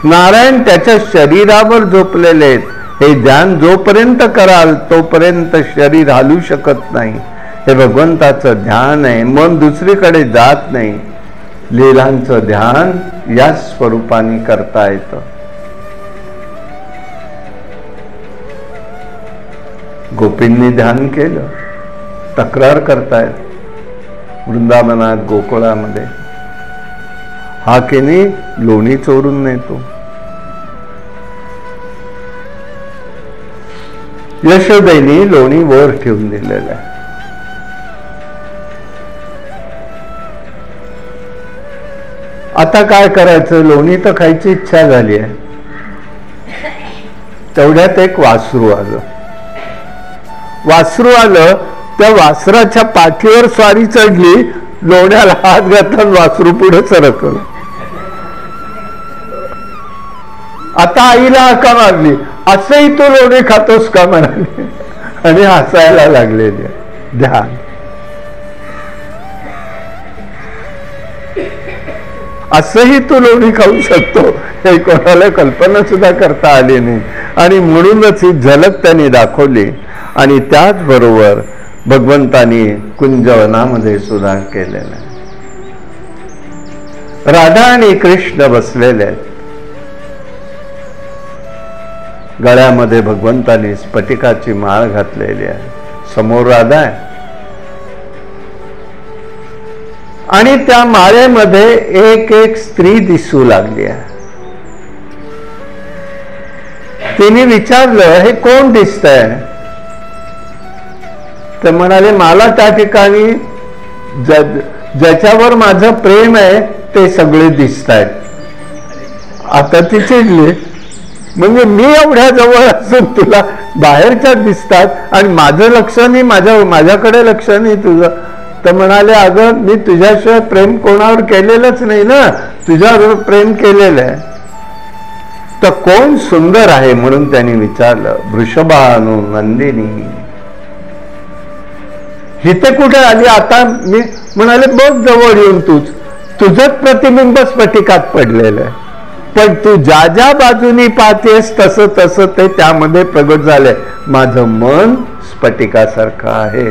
नारायण त्याच्या शरीरावर झोपलेले आहेत. हे ध्यान जोपर्यंत कराल तोपर्यंत शरीर हालू शकत नाही. हे भगवंताचं ध्यान आहे. मन दुसरीकडे जात नाही. लीलांचं ध्यान या स्वरूपाने करता येतं. गोपींनी ध्यान केलं, तक्रार करतायत वृंदावनात, गोकुळामध्ये. हा केनी लोणी चोरून नेतो. यशोदेनी लोणी वर ठेवून दिलेलं आहे. आता काय करायचं? लोणी तर खायची इच्छा झाली आहे. तेवढ्यात एक वासरू आलं. वासरू आलं, त्या वासराच्या पाठीवर स्वारी चढली, लोण्याला हात घातला, वासरू पुढे सरकलं. आता आईला हाका मारली, असंही तू लोणी खातोस का म्हणाली आणि हसायला लागलेली. ध्यान असंही तू लोणी खाऊ शकतो हे कोणाला कल्पना सुद्धा करता आली नाही. आणि म्हणूनच ही झलक त्यांनी दाखवली. आणि त्याचबरोबर भगवंतानी कुंजवनामध्ये सुद्धा केलेलं आहे. राधा आणि कृष्ण बसलेले आहेत. गळ्यामध्ये भगवंतानी स्फटिकाची माळ घातलेली आहे. समोर राधा आहे आणि त्या माळेमध्ये एक एक स्त्री दिसू लागली आहे. तिने विचारलं, हे कोण दिसतंय? तर म्हणाले, मला त्या ठिकाणी ज्याच्यावर माझं प्रेम आहे ते सगळे दिसत आहेत. आता ती चिडली, म्हणजे मी एवढ्या जवळ असून तुला बाहेरच्या दिसतात आणि माझं लक्ष नाही, माझ्याकडे लक्ष नाही तुझं. तर म्हणाले, अगं मी तुझ्याशिवाय प्रेम कोणावर केलेलंच नाही ना, तुझ्यावर प्रेम केलेलं आहे. तर कोण सुंदर आहे म्हणून त्यांनी विचारलं. वृषभानु नंदिनी. हिथे कुठे आली? आता मी म्हणाले, बघ जवळ येऊन तुझंच प्रतिबिंब स्फटिकात पडलेलं आहे, पण तू ज्या ज्या बाजूनी पाहतेस तसं तसं ते त्यामध्ये प्रगट झालंय. माझं मन स्फटिकासारखं आहे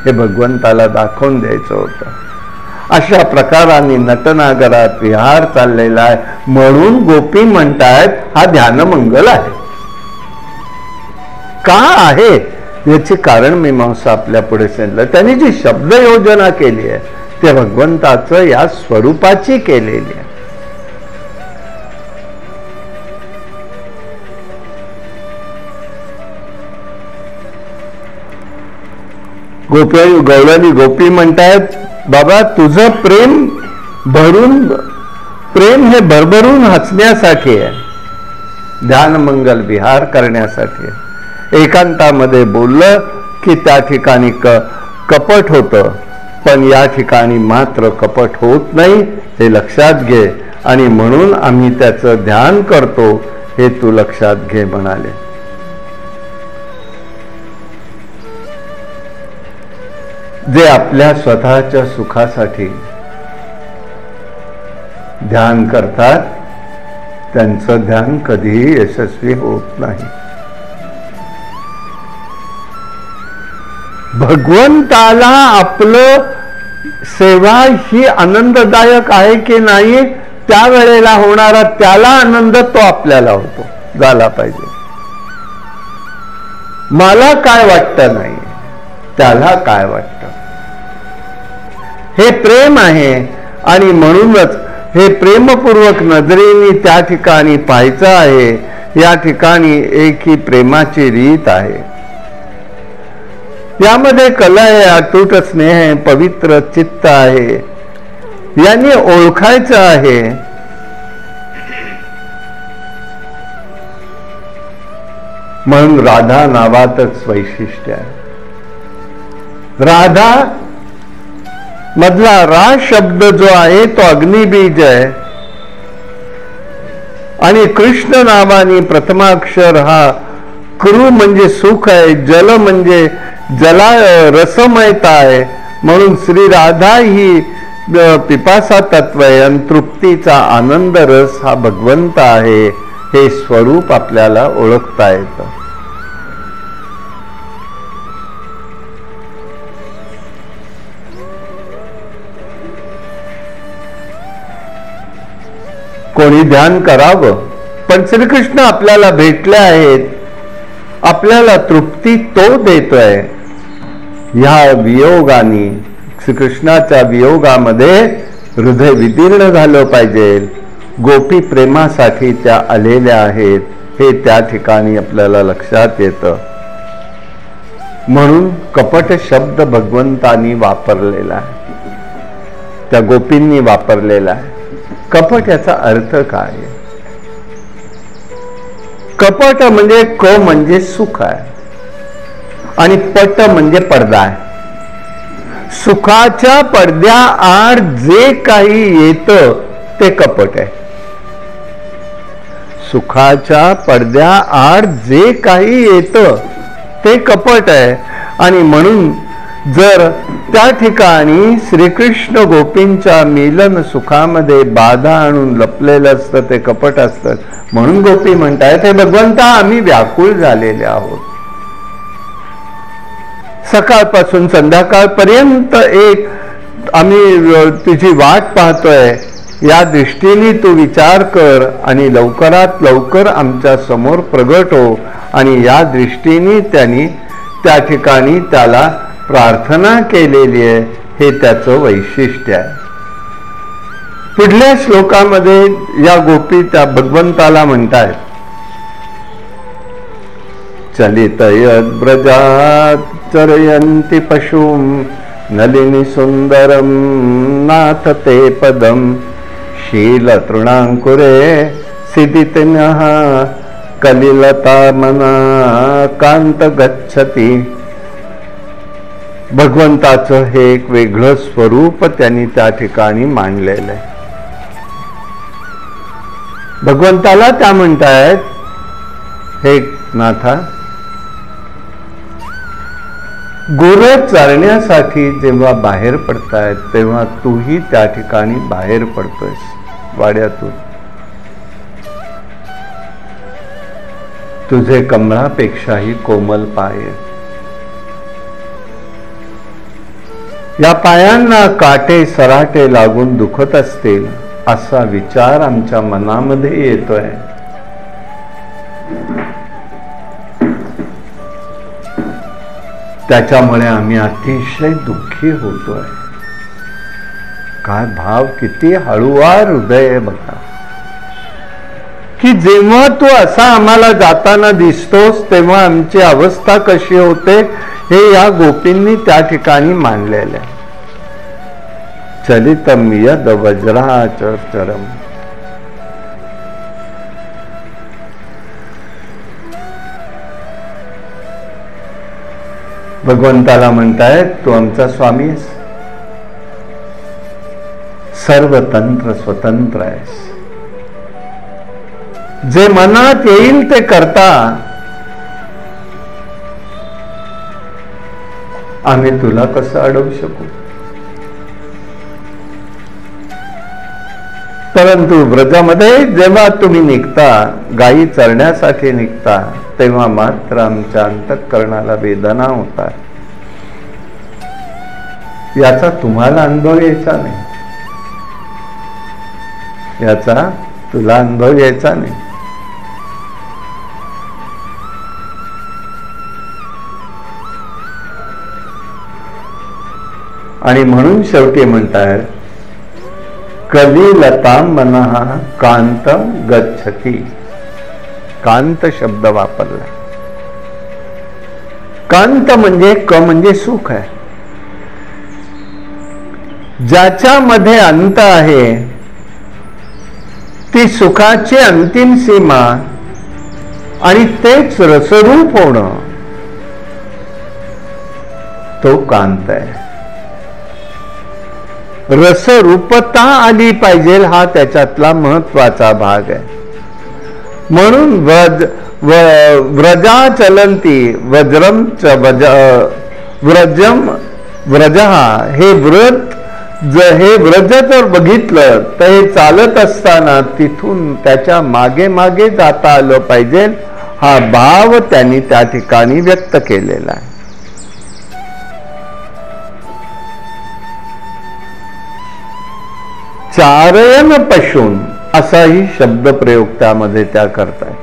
हे भगवंताला दाखवून द्यायचं होतं. अशा प्रकाराने नटनागरात विहार चाललेला आहे. म्हणून गोपी म्हणतायत हा ध्यानमंगल आहे. का आहे याचे कारण मीमांसा आपल्या पुढे सांगितलं. त्यांनी जी शब्द योजना केली आहे ते भगवंताचं या स्वरूपाची केलेली आहे. गौरानी गोपी म्हणतायत, बाबा तुझं प्रेम हे भरभरून हसण्यासाठी आहे, ध्यानमंगल विहार करण्यासाठी आहे. एकांतामध्ये बोललं की त्या ठिकाणी कपट होतं, पण या ठिकाणी मात्र कपट होत नाही हे लक्षात घे. आणि म्हणून आम्ही त्याचं ध्यान करतो हे तू लक्षात घे म्हणाले. जे आपल्या स्वतःच्या सुखासाठी ध्यान करतात त्यांचं ध्यान कधीही यशस्वी होत नाही. भगवंताला आपलं सेवा ही आनंददायक आहे की नाही त्यावेळेला होणारा त्याला आनंद तो आपल्याला होतो, झाला पाहिजे. मला काय वाटतं नाही, त्याला काय वाटतं हे प्रेम आहे. आणि म्हणूनच हे प्रेमपूर्वक नजरेने त्या ठिकाणी पाहायचं आहे. या ठिकाणी एक ही प्रेमाची रीत आहे. यामध्ये कला आहे, अतूट स्नेह आहे, पवित्र चित्त आहे. यांनी ओळखायचं आहे म्हणून राधा नावातच वैशिष्ट्य आहे. राधा मधला रा शब्द जो आहे तो अग्निबीज आहे आणि कृष्ण नावाने प्रथमाक्षर हा कृ म्हणजे सुख आहे, जल म्हणजे जला रसमयता आहे. म्हणून श्री राधा ही पिपासा तत्व आहे आणि तृप्तीचा आनंद रस हा भगवंत आहे. हे स्वरूप आपल्याला ओळखता येतं. कोणी ध्यान करावं, पण श्रीकृष्ण आपल्याला भेटले आहेत, आपल्याला तृप्ती तो देतोय. ह्या वियोगाने, श्रीकृष्णाच्या वियोगामध्ये हृदय विदीर्ण झालं पाहिजे. गोपी प्रेमासाठी त्या आलेल्या आहेत हे त्या ठिकाणी आपल्याला लक्षात येतं. म्हणून कपट शब्द भगवंतानी वापरलेला आहे, त्या गोपींनी वापरलेला आहे. कपट याचा अर्थ काय? कपट म्हणजे क म्हणजे सुख आहे आणि पट म्हणजे पडदा आहे. सुखाच्या पडद्या आड जे काही येतं ते कपट आहे. सुखाच्या पडद्या आड जे काही येतं ते कपट आहे. आणि म्हणून जर त्या ठिकाणी श्रीकृष्ण गोपींच्या मिलन सुखामध्ये बाधा आणून लपलेलं असतं ते कपट असतं. म्हणून गोपी म्हणतायत, हे भगवंता आम्ही व्याकुळ झालेले आहोत. सकाळपासून संध्याकाळपर्यंत एक आम्ही तुझी वाट पाहतोय. या दृष्टीने तू विचार कर आणि लवकरात लवकर आमच्या समोर प्रगट हो. आणि या दृष्टीने त्यांनी त्या ठिकाणी त्याला प्रार्थना केलेली आहे. हे त्याचं वैशिष्ट्य आहे. पुढल्या श्लोकामध्ये या गोपी त्या भगवंताला म्हणतायत, चलित यद्ब्रजात चरयन्ति पशुं नलिनी सुंदरम नाथ ते पदम शील तृणांकुरे सिदितनः कलिलता मना कांत गच्छति. भगवंताचं हे एक वेगळं स्वरूप त्यांनी त्या ठिकाणी मांडलेलं आहे. भगवंताला त्या म्हणतायत, हे नाथा, गुरं चरण्यासाठी जेव्हा बाहेर पडतायत तेव्हा तूही त्या ठिकाणी बाहेर पडतोयस वाड्यातून. तुझे कमळापेक्षाही कोमल पाय, या पायांना काटे सराटे लागून दुखत असतील असा विचार आमच्या मनामध्ये येतोय. त्याच्यामुळे आम्ही अतिशय दुःखी होतोय. काय भाव, किती हळुवार हृदय आहे बघा, की जेव्हा तू असा आम्हाला जाताना दिसतोस तेव्हा आमची अवस्था कशी होते हे या गोपींनी त्या ठिकाणी मांडलेलं आहे. चलितम यद वज्राचरम. भगवंताला म्हणतायत, तू आमचा स्वामी आहेस, सर्वतंत्र स्वतंत्र आहेस. जे मनात येईल ते करता आम्ही तुला कसं अडवू शकू. परंतु व्रजामध्ये जेव्हा तुम्ही निघता, गायी चरण्यासाठी निघता, तेव्हा मात्र आमच्या अंतःकरणाला वेदना होतात. याचा तुम्हाला अनुभव यायचा नाही, याचा तुला अनुभव यायचा नाही. आणि म्हणून शेवटी म्हणतात, कलिलता मनः कांत गच्छति. कांत शब्द वापरला. कांत म्हणजे क म्हणजे सुख आहे. ज्याच्यामध्ये अंत आहे ती सुखाची अंतिम सीमा आणि तेच रसरूप होणं, तो कांत आहे. रसरूपता आली पाहिजे हा त्याच्यातला महत्वाचा भाग आहे. म्हणून व्रजा चलंती वज्रम च व्रजम व्रजहा, हे व्रज जर बघितलं तर हे चालत असताना तिथून त्याच्या मागे मागे जाता आलं पाहिजे, हा भाव त्यांनी त्या ठिकाणी व्यक्त केलेला आहे. चारयन पशून असाही शब्द प्रयोग त्यामध्ये त्या करताय.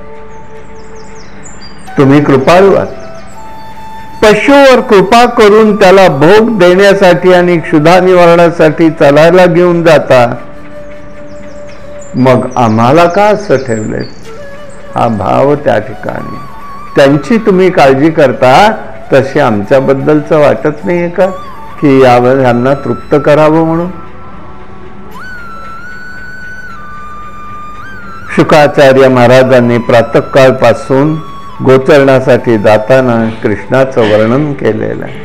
तुम्ही कृपाळू आहात. पशुवर कृपा करून त्याला भोग देण्यासाठी आणि क्षुधा निवारणासाठी चालायला घेऊन जाता, मग आम्हाला का असं ठेवलंय? हा भाव त्या ठिकाणी त्यांची तुम्ही काळजी करता, तसे आमच्याबद्दलचं वाटत नाहीये का की यांना तृप्त करावं म्हणून? शुकाचार्य महाराजांनी प्रातःकाळपासून गोचरणासाठी जाताना कृष्णाचं वर्णन केलेलं आहे.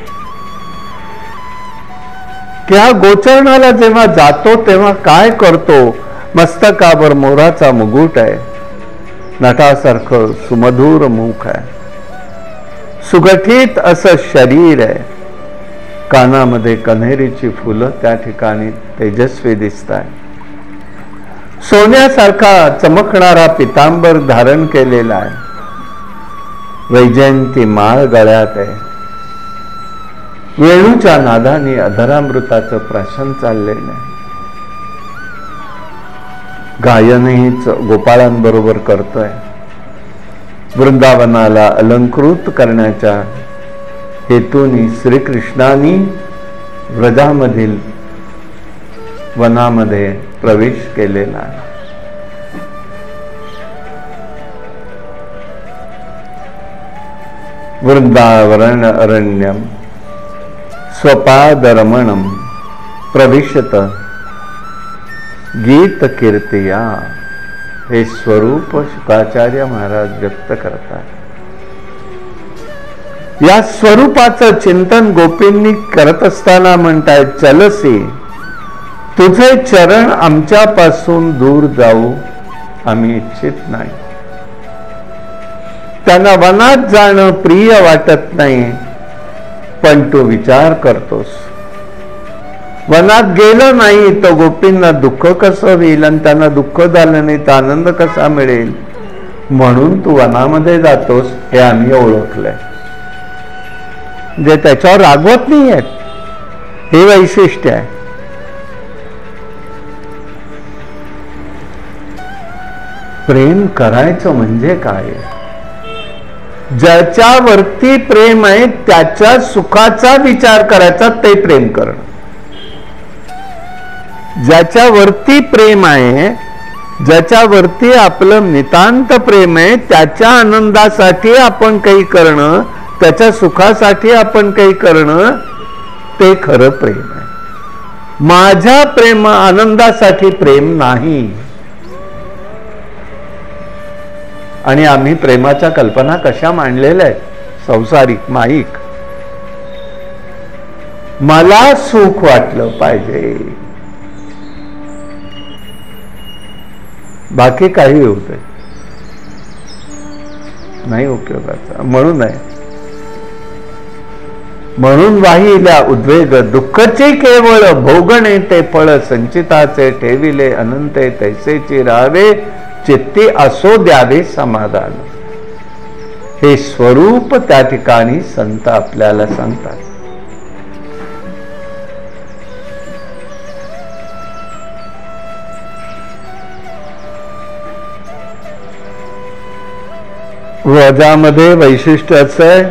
त्या गोचरणाला जेव्हा जातो तेव्हा काय करतो? मस्तकावर मोराचा मुकुट आहे, नटासारखं सुमधुर मुख आहे, सुगठित असं शरीर आहे, कानामध्ये कन्हेरीची फुलं त्या ठिकाणी तेजस्वी दिसतात, सोन्यासारखा चमकणारा पितांबर धारण केलेला आहे, वैजयंती माळ गळ्यात आहे, वेणूच्या नादाने अधरामृताचं प्राशन चाललेलं आहे, गायनही गोपाळांबरोबर करतोय. वृंदावनाला अलंकृत करण्याच्या हेतूने श्रीकृष्णाने व्रजामधील वनामध्ये प्रवेश केलेला आहे. वृंदावन अरण्यम स्वपादरमणम प्रविशत गीत कीर्तिया, हे स्वरूप शुकाचार्य महाराज व्यक्त करतात. या स्वरूपाचं चिंतन गोपींनी करत असताना म्हणतायत, चलसी तुझे चरण आमच्यापासून दूर जाऊ आम्ही इच्छित नाही. त्यांना वनात जाणं प्रिय वाटत नाही, पण तू विचार करतोस, वनात गेलं नाही तर गोपींना दुःख कसं होईल, आणि त्यांना दुःख झालं नाही तर आनंद कसा मिळेल, म्हणून तू वनामध्ये जातोस हे आम्ही ओळखलंय. जे त्याच्यावर रागवत नाही आहेत, हे वैशिष्ट्य आहे. प्रेम करायचं म्हणजे काय? ज्याच्यावरती प्रेम आहे त्याच्या सुखाचा विचार करायचा, ते प्रेम करणं. ज्याच्यावरती प्रेम आहे, ज्याच्यावरती आपलं नितांत प्रेम आहे, त्याच्या आनंदासाठी आपण काही करणं, त्याच्या सुखासाठी आपण काही करणं, ते खरं प्रेम आहे. माझ्या प्रेम आनंदासाठी प्रेम नाही. आणि आम्ही प्रेमाच्या कल्पना कशा मांडलेल्या आहेत? संसारिक, माईक. मला सुख वाटलं पाहिजे, बाकी काही होते नाही उपयोगाचा. म्हणून आहे, म्हणून वाहिल्या उद्वेग दुःखचे केवळ भोगणे ते फळ, संचिताचे ठेविले अनंते तैसेची राहावे, चित्ती असो द्यावे समाधान. हे स्वरूप त्या ठिकाणी संत आपल्याला सांगतात. व्रजामध्ये वैशिष्ट्य असं आहे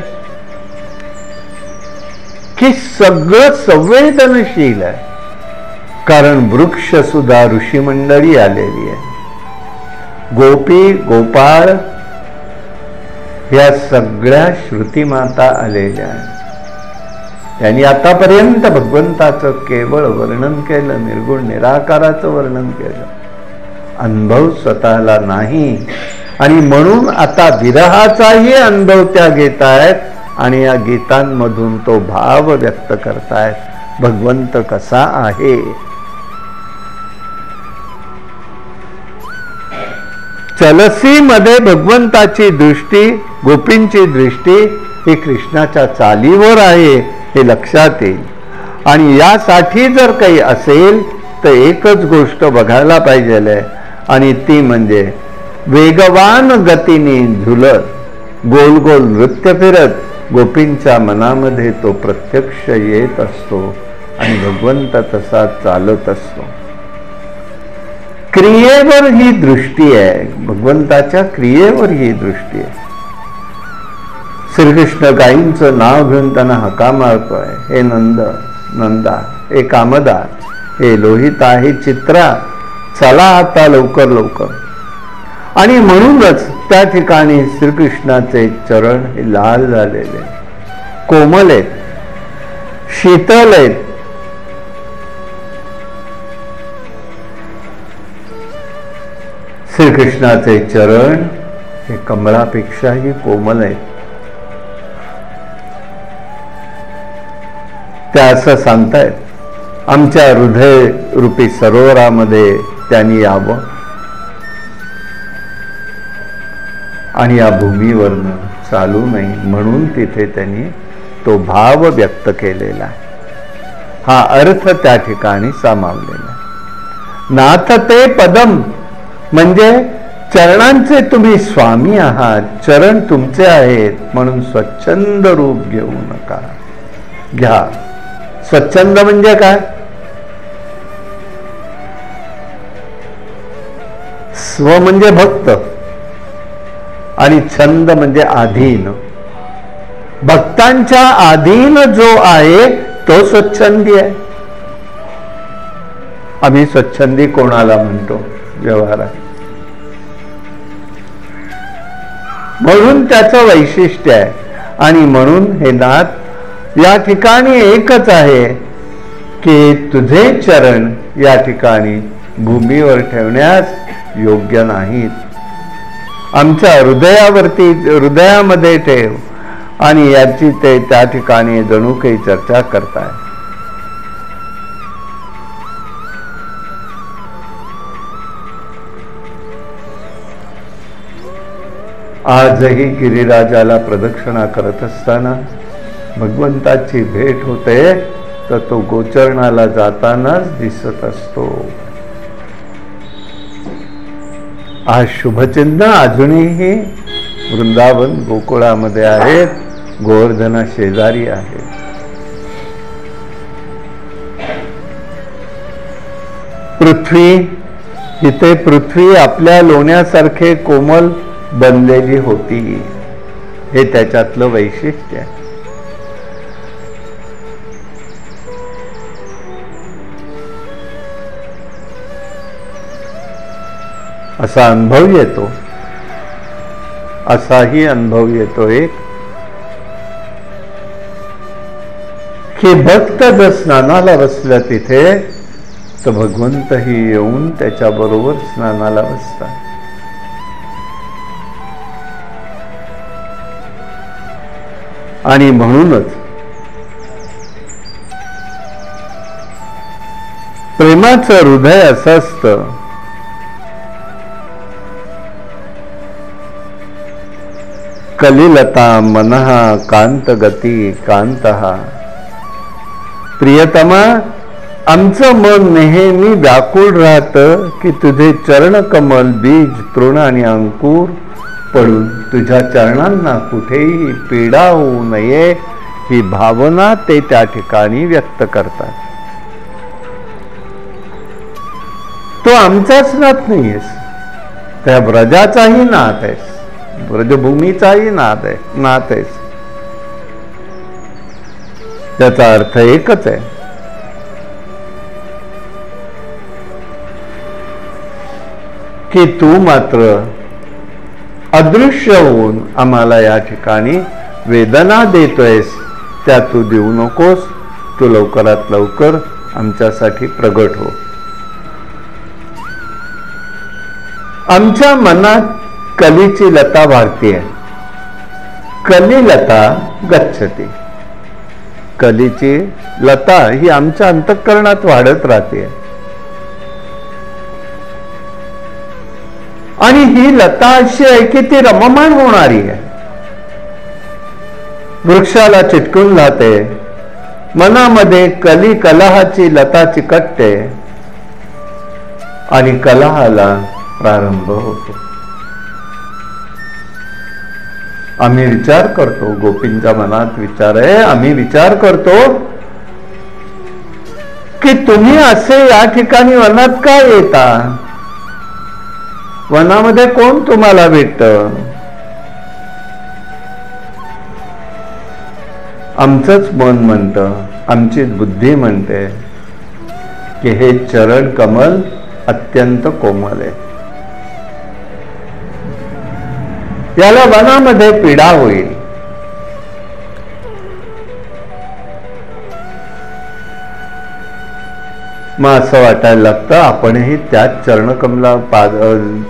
की सगळं संवेदनशील आहे, कारण वृक्ष सुद्धा ऋषी मंडळी आलेली आहे, गोपी गोपाळ या सगळ्या श्रुतीमाता आलेल्या आहेत. त्यांनी आतापर्यंत भगवंताचं केवळ वर्णन केलं, निर्गुण निराकाराचं वर्णन केलं. अनुभव स्वतःला नाही, आणि म्हणून आता विरहाचाही अनुभव त्या घेत आहेत आणि या गीतांमधून तो भाव व्यक्त करतायत, भगवंत कसा आहे. चलसी मध्ये भगवंताची दृष्टी, गोपींची दृष्टी ही कृष्णाच्या चालीवर आहे हे लक्षात येईल. आणि यासाठी जर काही असेल तर एकच गोष्ट बघायला पाहिजे आणि ती म्हणजे वेगवान गतीने झुलत गोल गोल नृत्य फिरत गोपींच्या मनामध्ये तो प्रत्यक्ष येत असतो आणि भगवंत तसा चालत असतो. क्रियेवर ही दृष्टी आहे, भगवंताच्या क्रियेवर ही दृष्टी आहे. श्रीकृष्ण गायींचं नाव घेऊन त्यांना हका मारतोय, हे नंद, नंदा, हे कामदा, हे लोहिता, हे चित्रा, चला आता लवकर लवकर. आणि म्हणूनच त्या ठिकाणी श्रीकृष्णाचे चरण हे लाल झालेले, कोमल आहेत, शीतल आहेत. श्रीकृष्णाचे चरण हे कमळापेक्षाही कोमल आहेत. त्या असं सांगतायत, आमच्या हृदय रूपी सरोवरामध्ये त्यांनी यावं आणि या भूमीवरनं चालू नाही, म्हणून तिथे त्यांनी तो भाव व्यक्त केलेला आहे. हा अर्थ त्या ठिकाणी सामावलेला आहे. नाथ ते पदम म्हणजे चरणांचे तुम्ही स्वामी आहात, चरण तुमचे आहेत, म्हणून स्वच्छंद रूप घेऊ नका, घ्या. स्वच्छंद म्हणजे काय? स्व म्हणजे भक्त आणि छंद म्हणजे अधीन. भक्तांच्या अधीन जो आहे तो स्वच्छंदी आहे. आम्ही स्वच्छंदी कोणाला म्हणतो व्यवहारात? म्हणून त्याचं वैशिष्ट्य आहे. आणि म्हणून हे नाथ या ठिकाणी एकच आहे की तुझे चरण या ठिकाणी भूमीवर ठेवण्यास योग्य नाहीत. आमच्या हृदयावरती, हृदयामध्ये ठेव. आणि याची ते त्या ठिकाणी जणू काही चर्चा करताय. आजही गिरिराजाला प्रदक्षिणा करत असताना भगवंताची भेट होते, तर तो गोचरणाला जातानाच दिसत असतो. आज शुभचिन्ह अजूनही वृंदावन गोकुळामध्ये आहेत, गोवर्धना शेजारी आहेत. पृथ्वी, इथे पृथ्वी आपल्या लोण्यासारखे कोमल बनलेली होती, हे त्याच्यातलं वैशिष्ट्य आहे. असा अनुभव येतो, असाही अनुभव येतो एक की भक्त जर स्नानाला बसला तिथे तर भगवंतही येऊन त्याच्याबरोबर स्नानाला बसतात. आणि म्हणूनच प्रेमाचं हृदय असं असतं कलिलता मनः कांत गती कांतहा. प्रियतमा, आमचं मन नेहमी व्याकुळ राहतं की तुझे चरण कमल, बीज, तृण आणि अंकुर पडून तुझ्या चरणांना कुठेही पीडा होऊ नये, ही भावना ते त्या ठिकाणी व्यक्त करतात. तो आमचाच नाथ नाहीयेस, त्या ब्रजाचाही नाथ आहेस, ब्रजभूमीचाही नाथ आहेस. त्याचा अर्थ एकच आहे की तू मात्र अदृश्य होऊन आम्हाला या ठिकाणी वेदना देतोयस, त्या तू देऊ नकोस. तू लवकरात लवकर आमच्यासाठी प्रगट हो. आमच्या मनात कलीची लता भारतीय, कलिलता गच्छती. कलीची लता ही आमच्या अंतःकरणात वाढत राहते आणि ही लता अशी आहे की ती रममाण होणारी आहे. वृक्षाला चिटकून राहते, मनामध्ये कली कलहाची लता चिकटते आणि कलहाला प्रारंभ होतो. आम्ही विचार करतो, गोपींच्या मनात विचार आहे, आम्ही विचार करतो की तुम्ही असे या ठिकाणी वनात का येता? वनामध्ये कोण तुम्हाला भेटतं? आमचंच मन म्हणतं, आमचीच बुद्धी म्हणते की हे चरण कमल अत्यंत कोमल आहे, याला वनामध्ये पीडा होईल. मग असं वाटायला लागतं आपणही त्याच चरणकमला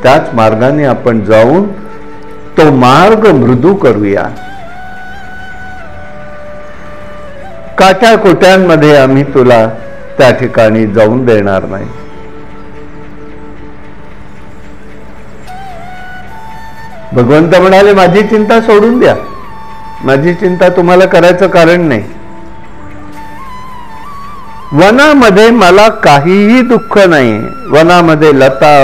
त्याच मार्गाने आपण जाऊन तो मार्ग मृदू करूया. काट्या कोट्यांमध्ये आम्ही तुला त्या ठिकाणी जाऊन देणार नाही. भगवंत म्हणाले माझी चिंता सोडून द्या, माझी चिंता तुम्हाला करायचं कारण नाही. वनामध्ये मला काहीही दुःख नाही. वनामध्ये लता,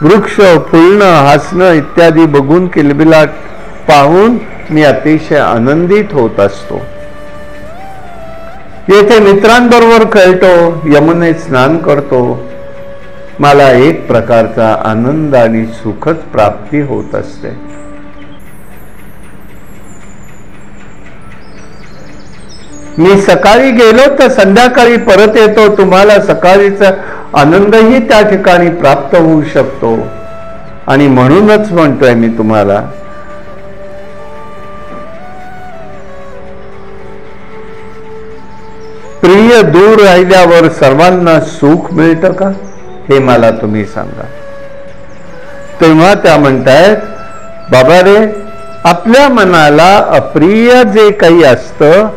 वृक्ष, फुलणं, हसणं इत्यादी बघून, किलबिलाट पाहून मी अतिशय आनंदित होत असतो. येथे मित्रांबरोबर खेळतो, यमुनेत स्नान करतो, मला एक प्रकारचा आनंद आणि सुखच प्राप्ती होत असते. मी सकाळी गेलो तर संध्याकाळी परत येतो, तुम्हाला सकाळीचा आनंदही त्या ठिकाणी प्राप्त होऊ शकतो. आणि म्हणूनच म्हणतोय मी तुम्हाला, प्रिय दूर राहिल्यावर सर्वांना सुख मिळतं का? हे मला तुम्ही सांगा. तेव्हा त्या म्हणतायत, बाबा रे, आपल्या मनाला अप्रिय जे काही असतं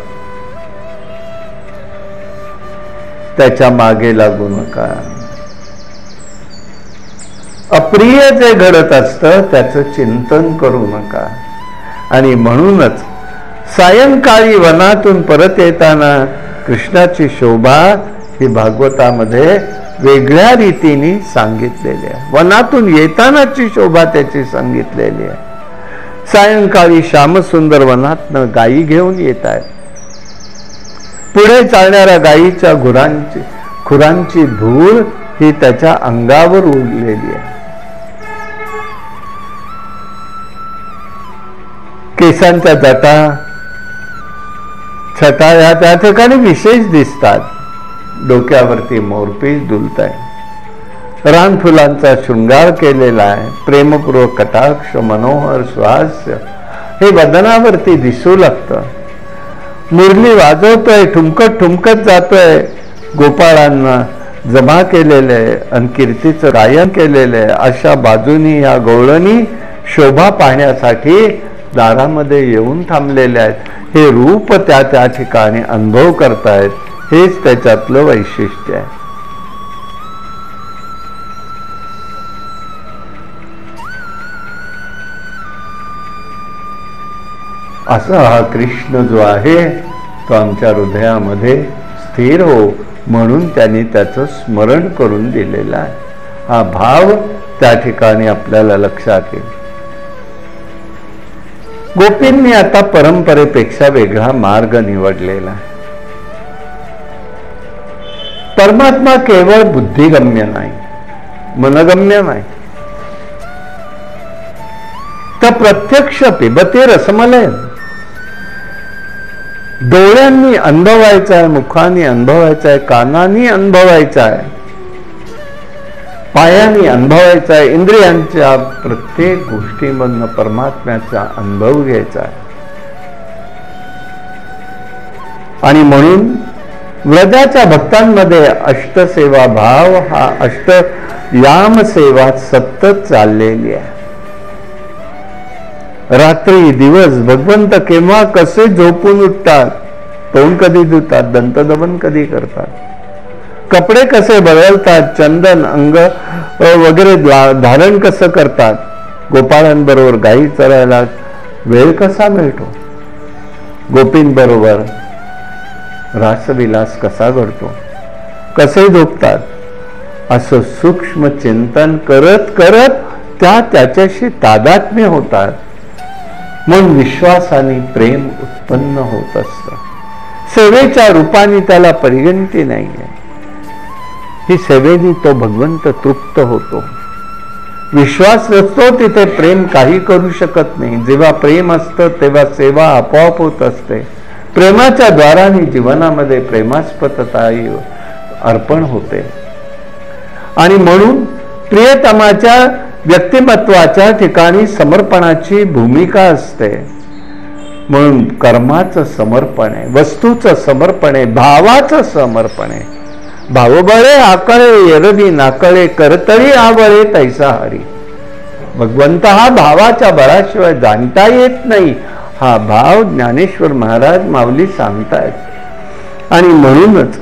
त्याच्या मागे लागू नका. अप्रिय जे घडत असतं त्याचं चिंतन करू नका. आणि म्हणूनच सायंकाळी वनातून परत येताना कृष्णाची शोभा ही भागवतामध्ये वेगळ्या रीतीने सांगितलेली आहे. वनातून येतानाची शोभा त्याची सांगितलेली आहे. सायंकाळी श्यामसुंदर वनातनं गायी घेऊन येत आहेत. पुढे चालणाऱ्या गायीच्या खुरांची धूळ ही त्याच्या अंगावर उडलेली आहे. केसांच्या जटा, छटा या त्या ठिकाणी विशेष दिसतात. डोक्यावरती मोरपीस डुलत आहे. रानफुलांचा शृंगार केलेला आहे. प्रेमपूर्वक कटाक्ष, मनोहर स्वास्य हे वदनावरती दिसू लागतं. मुरली वाजवतोय, ठुमकत ठुमकत जातोय. गोपाळांना जमा केलेले आणि कीर्तीचं गायन केलेले अशा बाजूनी या गवळणी शोभा पाहण्यासाठी दारामध्ये येऊन थांबलेले आहेत. हे रूप त्या ठिकाणी अनुभव करतायत. हेच त्याच्यातलं वैशिष्ट्य आहे. असा हा कृष्ण जो आहे तो आमच्या हृदयामध्ये स्थिर हो म्हणून त्यांनी त्याचं स्मरण करून दिलेलं आहे. हा भाव त्या ठिकाणी आपल्याला लक्षात येईल. गोपींनी आता परंपरेपेक्षा वेगळा मार्ग निवडलेला आहे. परमात्मा केवळ बुद्धिगम्य नाही, मनगम्य नाही, तर प्रत्यक्ष पिबते रसमलय. डोळ्यांनी अनुभवायचा आहे, मुखाने अनुभवायचा आहे, कानांनी अनुभवायचा आहे, पायांनी अनुभवायचा आहे. इंद्रियांच्या प्रत्येक गोष्टीमधनं परमात्म्याचा अनुभव घ्यायचा आहे. आणि म्हणून व्रजाच्या भक्तांमध्ये अष्टसेवा भाव हा याम सेवा सतत चाललेली आहे. रात्री दिवस भगवंत केव्हा कसे झोपून उठतात, तोंड कधी धुतात, दंतदमन कधी करतात, कपडे कसे बदलतात, चंदन अंग वगैरे धारण कसं करतात, गोपाळांबरोबर गायी चरायला वेळ कसा मिळतो, गोपींबरोबर रासविलास कसा घडतो, कसे झोपतात, असं सूक्ष्म चिंतन करत करत त्याच्याशी तादात्म्य होतात. म्हणून विश्वासाने प्रेम उत्पन्न होत असतं. सेवेच्या रूपाने त्याला परिगणती नाहीये. ही सेवेनी तो भगवंत तृप्त होतो. विश्वास नसतो तिथे प्रेम काही करू शकत नाही. जेव्हा प्रेम असतं तेव्हा सेवा आपोआप होत असते. प्रेमाच्या द्वाराने जीवनामध्ये प्रेमास्पदता अर्पण होते. आणि म्हणून प्रियतमाच्या व्यक्तिमत्वाच्या ठिकाणी समर्पणाची भूमिका असते. म्हणून कर्माचं समर्पण आहे, वस्तूचं समर्पण आहे, भावाचं समर्पण आहे. भावबळे आकळे एरवी नाकळे, करतळी आवळे तैसा हरी. भगवंत हा भावाच्या बळाशिवाय जाणता येत नाही. हा भाव ज्ञानेश्वर महाराज माऊली सांगतायत. आणि म्हणूनच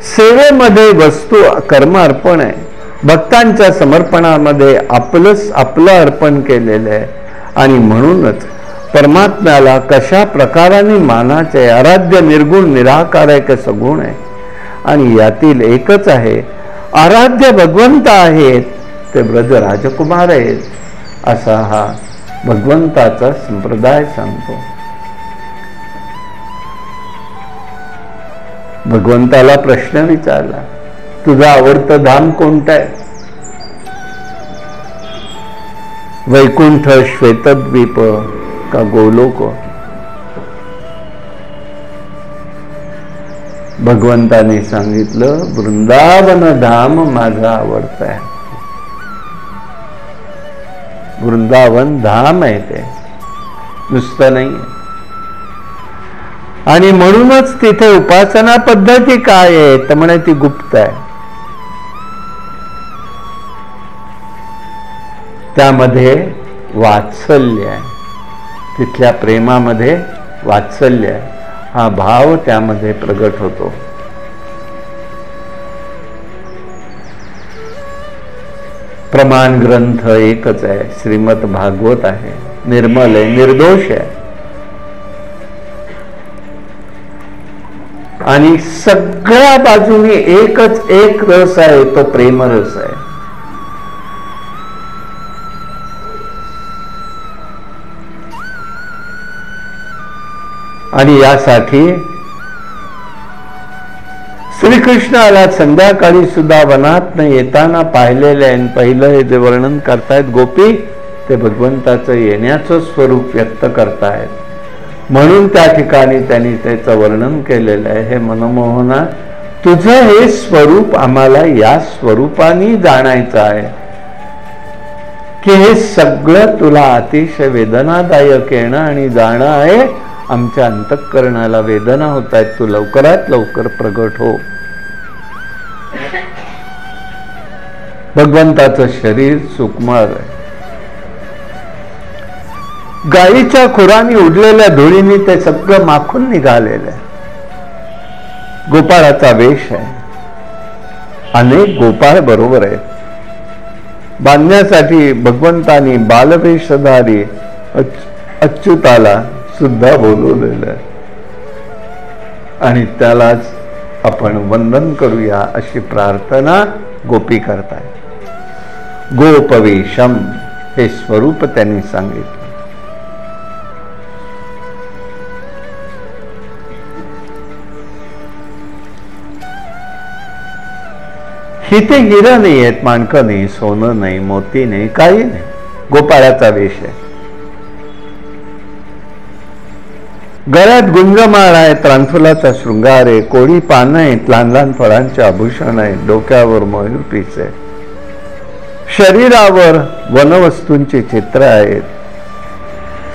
सेवेमध्ये वस्तू कर्म अर्पण आहे. भक्तांच्या समर्पणामध्ये आपलं अर्पण केलेलं आहे. आणि म्हणूनच परमात्म्याला कशा प्रकाराने मानाचे, आराध्य निर्गुण निराकार आहे का सगुण आहे. आणि यातील एकच आहे, आराध्य भगवंत आहेत ते ब्रज राजकुमार आहेत, असा हा भगवंताचा संप्रदाय सांगतो. भगवंताला प्रश्न विचारला, तुझं आवडतं धाम कोणतं आहे? वैकुंठ, श्वेतद्वीप का गोलोक? भगवंताने सांगितलं, वृंदावन धाम माझं आवडतं आहे. वृंदावन धाम आहे ते, नुसतं नाही. आणि म्हणूनच तिथे उपासना पद्धती काय आहे तर म्हणे ती गुप्त आहे. त्यामध्ये वात्सल्य आहे. तिथल्या प्रेमामध्ये वात्सल्य आहे. हा भाव त्यामध्ये प्रगट होतो. प्रमाण ग्रंथ एकच आहे, श्रीमद भागवत आहे. निर्मल आहे, निर्दोष आहे. आणि सगळ्या बाजूने एकच एक रस आहे, तो प्रेमरस आहे. आणि यासाठी श्रीकृष्णाला संध्याकाळी सुद्धा वनात न येताना पाहिलेले आहे. पहिलं हे जे वर्णन करतायत गोपी, ते भगवंताचं येण्याचं स्वरूप व्यक्त करतायत. म्हणून त्या ठिकाणी त्यांनी त्याचं वर्णन केलेलं आहे. हे मनमोहना, तुझं हे स्वरूप आम्हाला या स्वरूपाने जाणायचं आहे की हे सगळं तुला अतिशय वेदनादायक येणं आणि जाणं आहे. आमच्या अंतःकरणाला वेदना होत आहेत. तू लवकरात लवकर प्रगट हो. भगवंताचं शरीर सुकुमार आहे. गायीच्या खुरानी उडलेल्या धुळीने ते सगळं माखून निघालेलं आहे. गोपाळाचा वेश आहे. अनेक गोपाळ बरोबर आहेत. बांधण्यासाठी भगवंतानी बालवेशधारी अच्युताला सुद्धा बोलवलेलं आहे. आणि त्यालाच आपण वंदन करूया अशी प्रार्थना गोपी करताय. गोपवेशम हे स्वरूप त्यांनी सांगितलं. इथे हिरं नाही आहेत, माणकं नाही, सोनं नाही, मोती नाही, काही नाही. गोपाळाचा वेश आहे. गळ्यात गुंजमाळ आहे, त्रांफुलाचा शृंगार आहे, कोळी पानं आहेत, लहान लहान फळांचे आभूषण आहेत, डोक्यावर मयूर पीस आहे, शरीरावर वनवस्तूंची चित्र आहेत,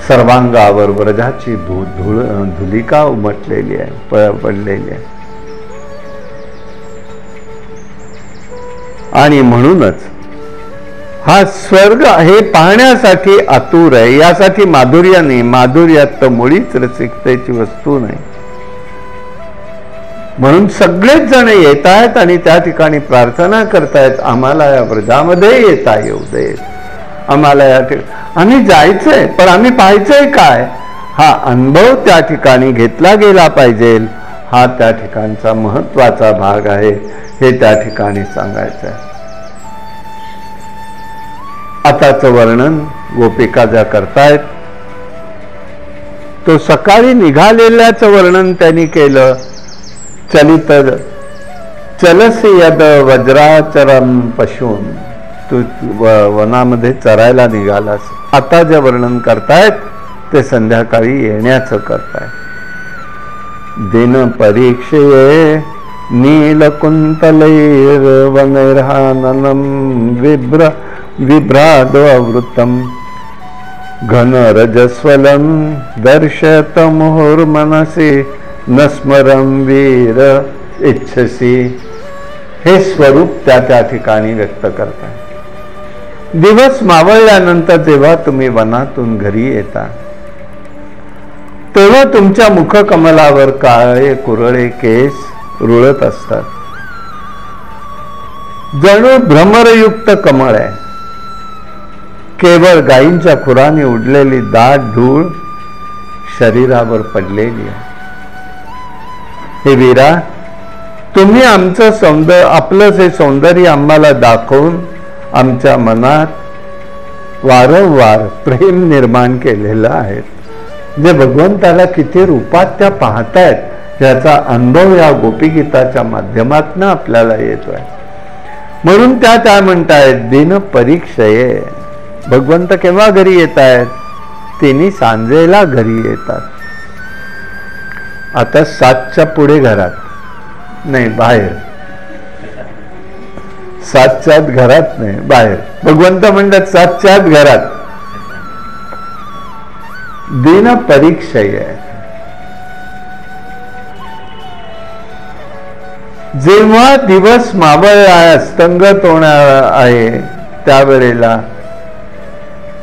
सर्वांगावर व्रजाची धुलिका उमटलेली आहे, पडलेली आहे. आणि म्हणूनच हा स्वर्ग हे पाहण्यासाठी आतुर आहे. यासाठी माधुर्य नाही. माधुर्यात तर मुळीच रसिकतेची वस्तू नाही. म्हणून सगळेच जण येत आहेत आणि त्या ठिकाणी प्रार्थना करतायत, आम्हाला या व्रजामध्ये येता येऊ दे. आम्हाला या ठिकाणी आम्ही जायचंय, पण आम्ही पाहायचंय काय, हा अनुभव त्या ठिकाणी घेतला गेला पाहिजे. हा त्या ठिकाणचा महत्वाचा भाग आहे, हे त्या ठिकाणी सांगायचं आहे. आताचं वर्णन गोपिका ज्या करतायत, तो सकाळी निघालेल्याचं वर्णन त्यांनी केलं. चलित चलसी यद वज्राचरम पशून, तू वनामध्ये चरायला निघालास. आता जे वर्णन करतायत ते संध्याकाळी येण्याचं करतायत. दिन परीक्षये नीलकुंतलैर्वनैर्हाननं विभ्रादवृत्तं घनरजस्वलं दर्शत मुहुर्मनसि न स्मरं वीर इच्छसी. हे स्वरूप त्या ठिकाणी व्यक्त करतात. दिवस मावळल्यानंतर जेव्हा तुम्ही वनातून घरी येता, तेव्हा तुमच्या मुखकमलावर काळे कुरळे केस रुळत असतात. जणू भ्रमरयुक्त कमळ आहे. केवळ गायींच्या खुराने उडलेली दाट धूळ शरीरावर पडलेली आहे. हे वीरा, तुम्ही आमचं आपलं हे सौंदर्य आम्हाला दाखवून आमच्या मनात वारंवार प्रेम निर्माण केलेलं आहे. जे भगवंताला किती रूपात त्या पाहतायत याचा अनुभव या गोपीगीताच्या माध्यमातून आपल्याला येतोय. म्हणून त्या म्हणतायत दिन परीक्षये. भगवंत केव्हा घरी येत आहेत? तिन्ही सांजेला घरी येतात. आता 7च्या पुढे घरात नाही, बाहेर. 7च्या आत घरात नाही, बाहेर. भगवंत म्हणतात 7च्या आत घरात. दिन परीक्षय. जेव्हा दिवस मावळला अस्तंगत होणार आहे, त्यावेळेला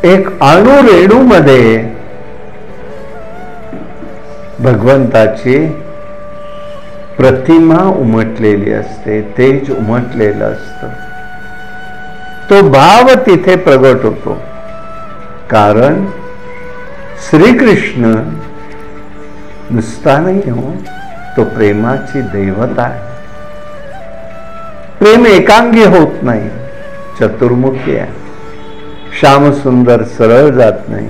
एक अणुरेणूमध्ये भगवंताची प्रतिमा उमटलेली असते, तेज उमटलेलं असतं. तो भाव तिथे प्रगट होतो. कारण श्रीकृष्ण नुसता नाही हो, तो प्रेमाची दैवता आहे. प्रेम एकांगी होत नाही, चतुर्मुखी आहे. श्याम सुंदर सरळ जात नाही.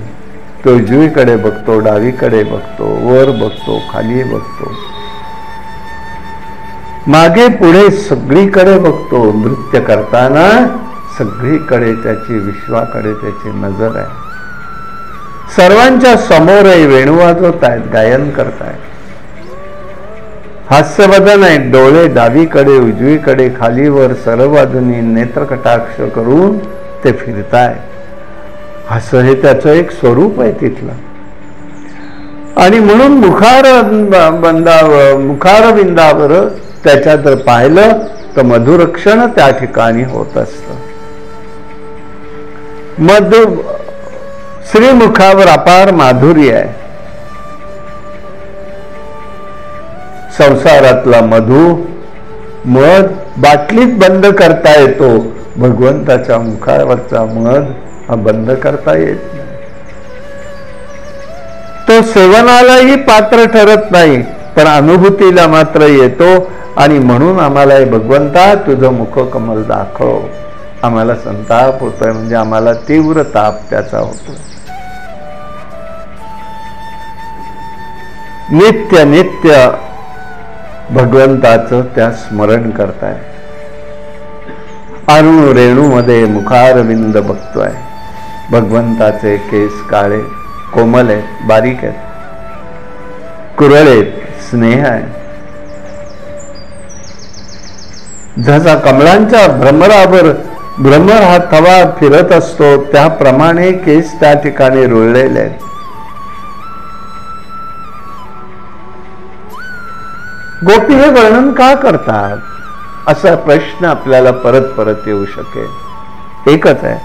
तो उजवीकडे बघतो, डावीकडे बघतो, वर बघतो, खाली बघतो, मागे पुढे सगळीकडे बघतो. नृत्य करताना सगळीकडे त्याची, विश्वाकडे त्याची नजर आहे. सर्वांच्या समोर वेणू वाजवत आहेत, गायन करतायत. हास्यवदन आहेत. डोळे डावीकडे, उजवीकडे, खालीवर सर्व बाजूनी नेत्रकटाक्ष करून ते फिरताय. असं हे त्याचं एक स्वरूप आहे तिथलं. आणि म्हणून मुखारविंदावर त्याच्या जर पाहिलं तर मधुरक्षण त्या ठिकाणी होत असतं. श्रीमुखावर अपार माधुर्य आहे. संसारातला मध बाटलीत बंद करता येतो. भगवंताच्या मुखावरचा मध हा बंद करता येत नाही. तो सेवनालाही पात्र ठरत नाही, पण अनुभूतीला मात्र येतो. आणि म्हणून आम्हाला हे भगवंता तुझं मुखकमल दाखव. आम्हाला संताप होतोय, म्हणजे आम्हाला तीव्र ताप त्याचा होतो. नित्य नित्य भगवंताचं त्या स्मरण करताय. अणु रेणूमध्ये मुखारविंद बघतोय. भगवंताचे केस काळे कोमल आहेत, बारीक आहेत, कुरळ आहेत, स्नेह आहे. जसा कमळांच्या भ्रमर हा थवा फिरत असतो, त्याप्रमाणे केस त्या ठिकाणी रुळलेले आहेत. गोपी हे वर्णन का करतात असा प्रश्न आपल्याला परत परत येऊ शकेल. एकच आहे,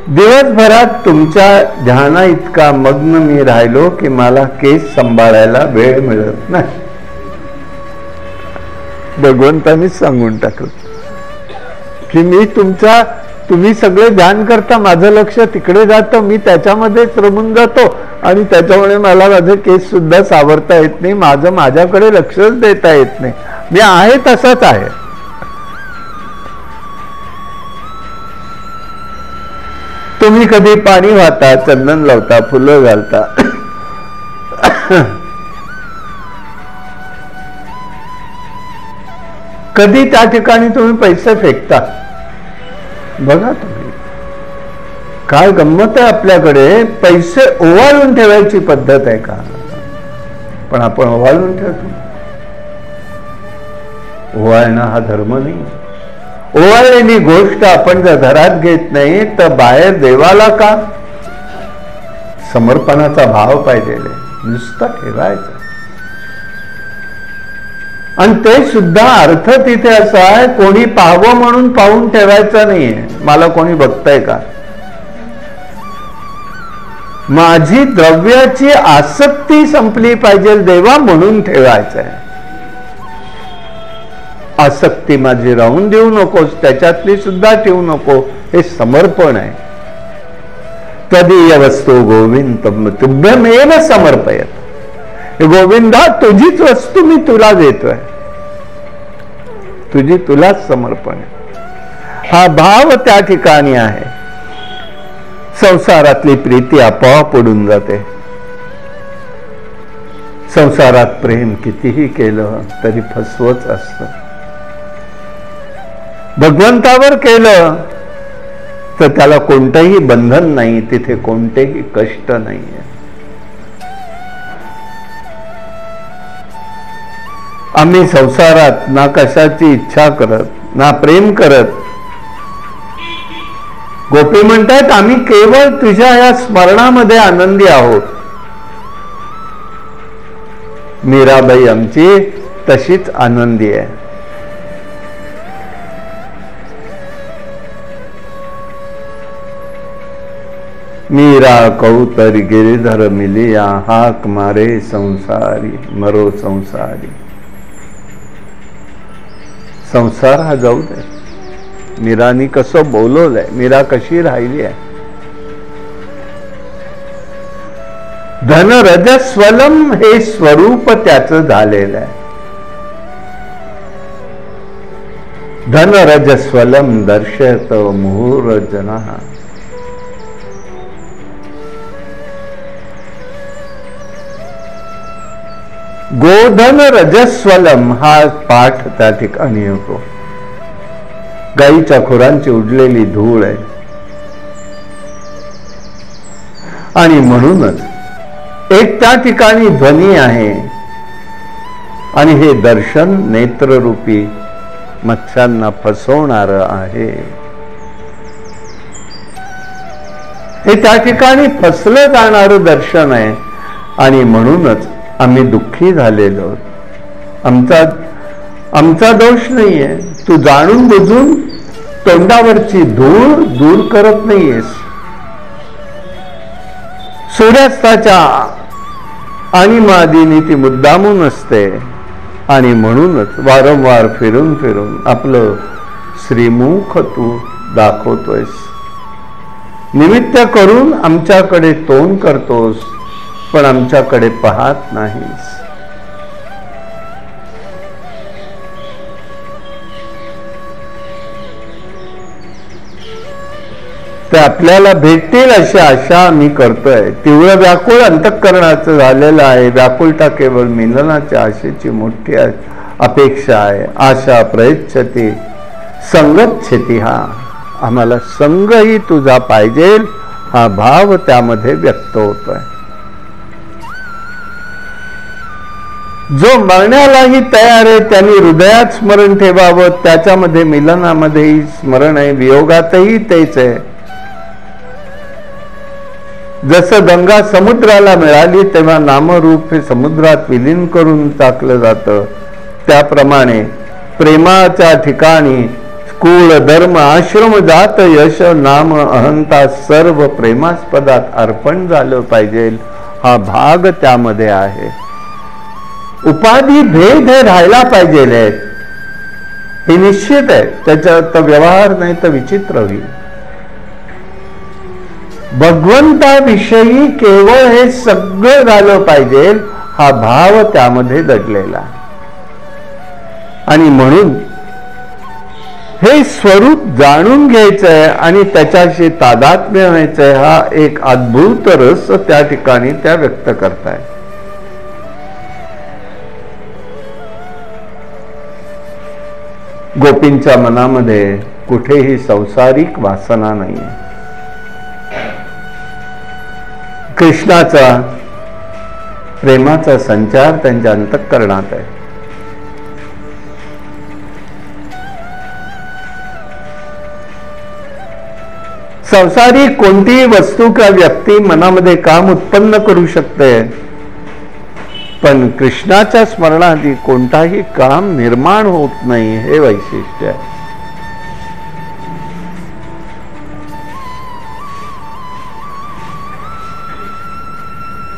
दिवसभरात तुमच्या ध्याना इतका मग्न मी राहिलो की मला केस सांभाळायला वेळ मिळत नाही. भगवंतानीच सांगून टाकलं की मी तुम्ही सगळे ध्यान करता, माझं लक्ष तिकडे जातं, मी त्याच्यामध्येच रमून जातो आणि त्याच्यामुळे मला माझे केस सुद्धा सावरता येत नाही, माझ्याकडे लक्षच देता येत नाही, मी आहे तसाच आहे. तुम्ही कधी पाणी वाहता, चंदन लावता, फुलं घालता, कधी त्या ठिकाणी तुम्ही पैसे फेकता. बघा तुम्ही काय गंमत आहे, आपल्याकडे पैसे ओवाळून ठेवायची पद्धत आहे का? पण आपण ओवाळून ठेवतो. ओवाळणं हा धर्म नाही. ओवाळलेली गोष्ट आपण जर घरात घेत नाही तर बाहेर देवाला का? समर्पणाचा भाव पाहिजे, नुसतं ठेवायचं. आणि ते सुद्धा अर्थ तिथे असा आहे, कोणी पाहावं म्हणून पाहून ठेवायचं नाहीये. मला कोणी बघताय का? माझी द्रव्याची आसक्ती संपली पाहिजे देवा म्हणून ठेवायचंय. आसक्ती माझी राहून देऊ नकोस, त्याच्यातली सुद्धा ठेवू नको. हे समर्पण आहे. तदीय वस्तू गोविंद तुभ्यमेव समर्पयत. गोविंदा तुझीच वस्तू मी तुला देतोय, तुलाच समर्पण आहे. हा भाव त्या ठिकाणी आहे. संसारातली प्रीती आपोआप उडून जाते. संसारात प्रेम कितीही केलं तरी फसवच असतं. भगवंतावर केलं तर त्याला कोणतंही बंधन नाही, तिथे कोणतेही कष्ट नाहीये. आम्ही संसारात ना कशाची इच्छा करत, ना प्रेम करत. गोपी म्हणतात आम्ही केवळ तुझ्या या स्मरणामध्ये आनंदी आहोत. मीराबाई आमची तशीच आनंदी आहे. मीरा कौतर गिरिधर मिलिया, हाक मारे संसारी मरो संसारी. संसार हा जाऊ दे. मीरानी कसं बोलवलंय, मीरा कशी राहिली आहे. धन रजस्वलम हे स्वरूप त्याचं झालेलं आहे. धन रजस्वलम दर्शयत मुहुर्जना. गोधन रजस्वलम हा पाठ त्या ठिकाणी होतो. गाईच्या खुरांची उडलेली धूळ आहे. आणि म्हणूनच एक त्या ठिकाणी ध्वनी आहे. आणि हे दर्शन नेत्ररूपी मत्स्यांना फसवणार आहे. हे त्या ठिकाणी फसलं जाणारं दर्शन आहे. आणि म्हणूनच आम्ही दुःखी झालेलो. आमचा दोष नाहीये. तू जाणून बुजून तोंडावरची धूळ दूर करत नाहीयेस. सूर्यास्ताच्या आणि मादिनी ती मुद्दामून असते. आणि म्हणूनच वारंवार फिरून फिरून आपलं श्रीमुख तू दाखवतोयस. निमित्त करून आमच्याकडे तोंड करतोस, पण आमच्याकडे पाहत नाहीस. ते आपल्याला भेटतील अशी आशा आम्ही करतोय. तीव्र व्याकुळ अंतःकरणाचं झालेलं आहे. व्याकुलता केवळ मिलनाच्या आशेची मोठी अपेक्षा आहे. आशा प्रयच्छती संगच्छती. हा आम्हाला संगही तुझा पाहिजे हा भाव त्यामध्ये व्यक्त होतोय. जो मरण्यालाही तयार आहे त्यांनी हृदयात स्मरण ठेवावं. त्याच्यामध्ये मिलनामध्येही स्मरण आहे, वियोगातही तेच आहे. जसं गंगा समुद्राला मिळाली तेव्हा नामरूप हे समुद्रात विलीन करून टाकलं जातं, त्याप्रमाणे प्रेमाच्या ठिकाणी कुळ धर्म आश्रम जात यश नाम अहंता सर्व प्रेमास्पदात अर्पण झालं पाहिजे, हा भाग त्यामध्ये आहे. उपाधी भेद हे राहायला पाहिजे, हे निश्चित आहे. त्याच्यात व्यवहार नाही तर विचित्र होईल. भगवंताविषयी केवळ हे सगळं झालं पाहिजे, हा भाव त्यामध्ये दडलेला. आणि म्हणून हे स्वरूप जाणून घ्यायचंय आणि त्याच्याशी तादात्म्य व्हायचंय, हा एक अद्भुत रस त्या ठिकाणी त्या व्यक्त करताय. गोपींच्या मनामध्ये कुठेही संसारिक वासना नाहीये. कृष्णाचा प्रेमाचा संचार त्यांच्या अंतःकरणात आहे. संसारिक कोणतीही वस्तू किंवा व्यक्ती मनामध्ये काम उत्पन्न करू शकते, पण कृष्णाच्या स्मरणाआधी कोणताही काम निर्माण होत नाही, हे वैशिष्ट्य आहे.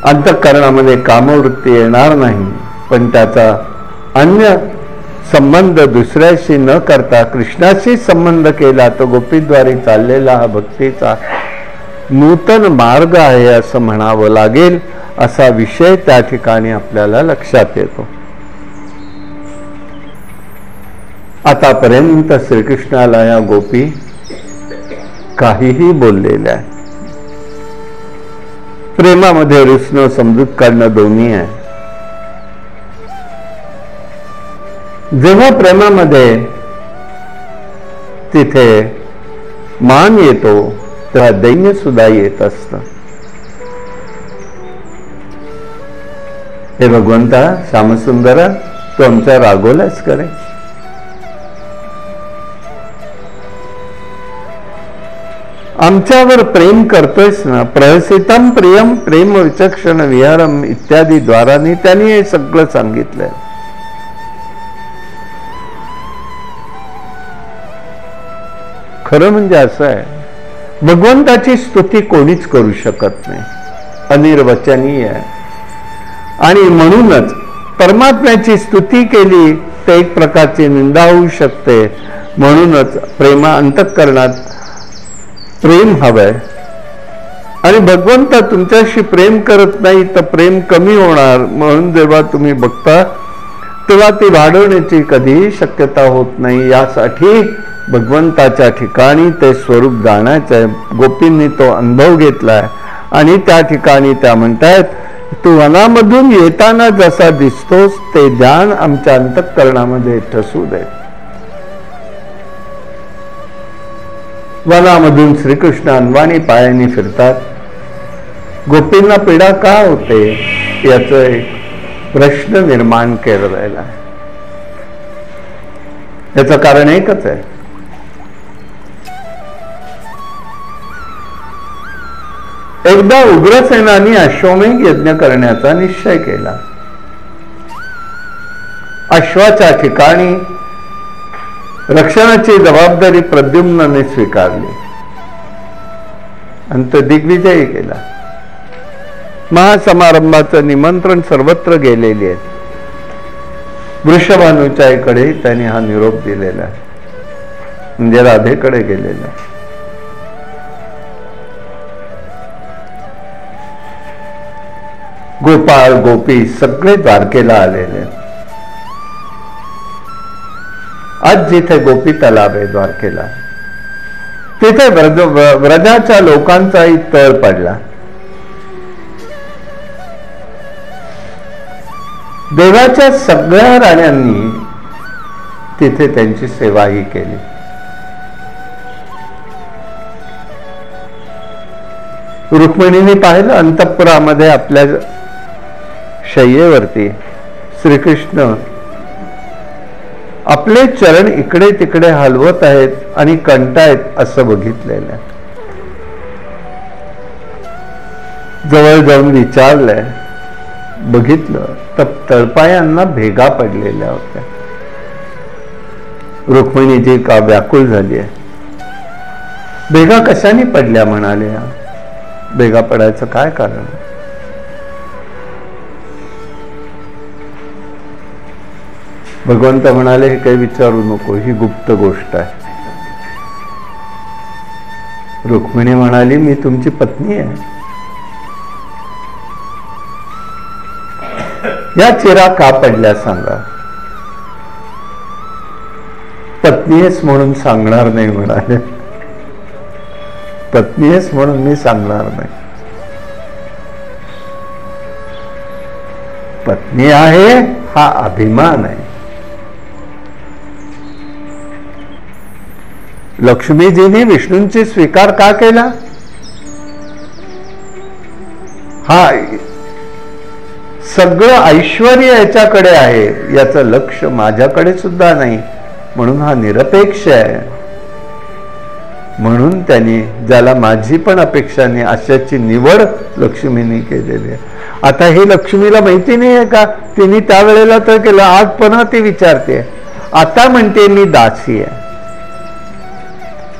अंतःकरणामध्ये कामवृत्ती येणार नाही, पण त्याचा अन्य संबंध दुसऱ्याशी न करता कृष्णाशी संबंध केला तर गोपीद्वारे चाललेला हा भक्तीचा नूतन मार्ग आहे असं म्हणावं लागेल. असा विषय त्या ठिकाणी आपल्याला लक्षात येतो. आतापर्यंत श्रीकृष्णाला या गोपी काहीही बोललेल्या आहे. प्रेमामध्ये रुसणं समजूत काढणं दोन्ही आहे. जेव्हा प्रेमामध्ये तिथे मान येतो तेव्हा दैन्य सुद्धा येत असतं. हे भगवंता श्यामसुंदरा, तू आमच्या रागोलाच करे. आमच्यावर प्रेम करतोयस ना. प्रहसितम प्रियम प्रेम विचक्षण विहारम इत्यादी द्वारांनी त्यांनी हे सगळं सांगितलंय. खरं म्हणजे असं आहे, भगवंताची स्तुती कोणीच करू शकत नाही, अनिर्वचनीय आहे. आणि म्हणूनच परमात्म्याची स्तुती केली तर एक प्रकारची निंदा होऊ शकते. म्हणूनच अंतःकरणात प्रेम हवंय. आणि भगवंत तुमच्याशी प्रेम करत नाही तर प्रेम कमी होणार. म्हणून जेव्हा तुम्ही बघता तेव्हा ती वाढवण्याची कधीही शक्यता होत नाही. यासाठी भगवंताच्या ठिकाणी ते स्वरूप जाण्याचं गोपींनी तो अनुभव घेतलाय. आणि त्या ठिकाणी त्या म्हणतायत, तू वनामधून येताना जसा दिसतोस ते ध्यान आमच्या अंतःकरणामध्ये ठसू दे. वनामधून श्रीकृष्ण अनवाणी पायाने फिरतात. गोपींना पीडा का होते याचं एक प्रश्न निर्माण केलेला आहे. याचं कारण एकच आहे, एकदा उग्रसेनांनी अश्वमेध यज्ञ करण्याचा निश्चय केला. अश्वाच्या ठिकाणी रक्षणाची जबाबदारी प्रद्युम्नाने स्वीकारली आणि तो दिग्विजयी केला. महासमारंभाचं निमंत्रण सर्वत्र गेलेले आहेत. वृषभानुच्या इकडे त्यांनी हा निरोप दिलेला आहे, म्हणजे राधेकडे गेलेला. गोपाळ गोपी सगळे द्वारकेला आलेले. आज जिथे गोपी तलाव आहे द्वारकेला, तिथे व्रजाच्या लोकांचाही तळ पडला. देवाच्या सगळ्या राण्यांनी तिथे त्यांची सेवाही केली. रुक्मिणीने पाहिलं अंतःपुरामध्ये आपल्या शय्येवरती श्रीकृष्ण आपले चरण इकडे तिकडे हलवत आहेत आणि कंटाळत असं बघितलेलं आहे. जवळ जाऊन विचारलंय, बघितलं तर तळपायांना भेगा पडलेल्या होत्या. रुक्मिणीजी का व्याकुळ झाली आहे. भेगा कशाने पडल्या म्हणाले. भेगा पडायचं काय कारण. भगवंत म्हणाले हे काही विचारू नको, ही गुप्त गोष्ट आहे. रुक्मिणी म्हणाली मी तुमची पत्नी आहे. या चिरा का पडल्या सांगा. पत्नी आहेस म्हणून सांगणार नाही म्हणाले. पत्नी आहेस म्हणून मी सांगणार नाही. पत्नी आहे हा अभिमान आहे. लक्ष्मीजीने विष्णूंची स्वीकार का केला. हा सगळं ऐश्वर याच्याकडे आहे, याचं लक्ष माझ्याकडे सुद्धा नाही, म्हणून हा निरपेक्ष आहे. म्हणून त्यांनी ज्याला माझी पण अपेक्षा नाही अशाची निवड लक्ष्मीने केलेली आहे. आता हे लक्ष्मीला माहिती नाही आहे का. तिने त्यावेळेला तर केलं, आज पुन्हा ती विचारते. आता म्हणते मी दासी आहे,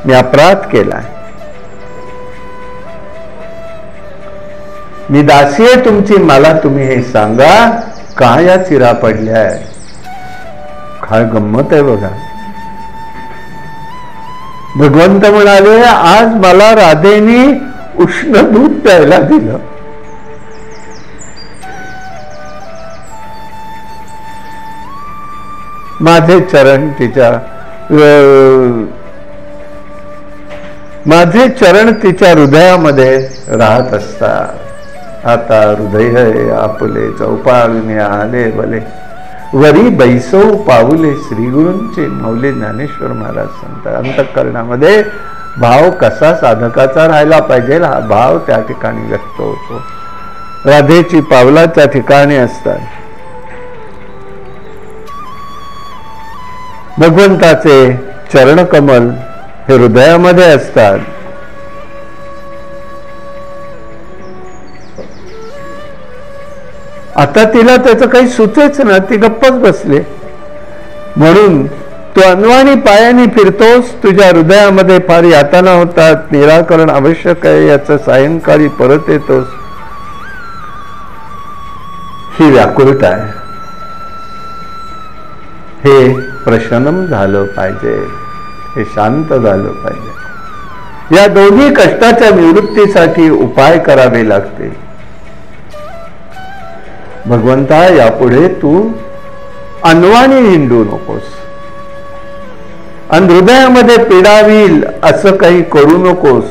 मी अपराध केलाय, मी दासी आहे तुमची, मला तुम्ही हे सांगा का या चिरा पडल्या. काय गंमत आहे बघा. भगवंत म्हणाले आज मला राधेनी उष्ण दूध प्यायला दिलं. माझे चरण तिच्या हृदयामध्ये राहत असतात. आता हृदय आपले चौपाळून आले भले, वरी बैसो पाऊले श्री गुरूंचे. माऊली ज्ञानेश्वर महाराज सांगतात अंतःकरणामध्ये भाव कसा साधकाचा राहायला पाहिजे हा भाव त्या ठिकाणी व्यक्त होतो. राधेची पावला त्या ठिकाणी असतात. भगवंताचे चरणकमल हे हृदयामध्ये असतात. आता तिला त्याचं काही सुचेच ना, ती गप्पच बसले. म्हणून तू अनवाणी पायाने फिरतोस, तुझ्या हृदयामध्ये फार यातना होतात, निराकरण आवश्यक आहे, याचं सायंकाळी परत येतोस. ही व्याकुळता आहे. हे प्रशमन झालं पाहिजे, हे शांत झालं पाहिजे. या दोन्ही कष्टाच्या निवृत्तीसाठी उपाय करावे लागतील. भगवंता यापुढे तू अनवाणी हिंडू नकोस आणि हृदयामध्ये पीडावील असं काही करू नकोस.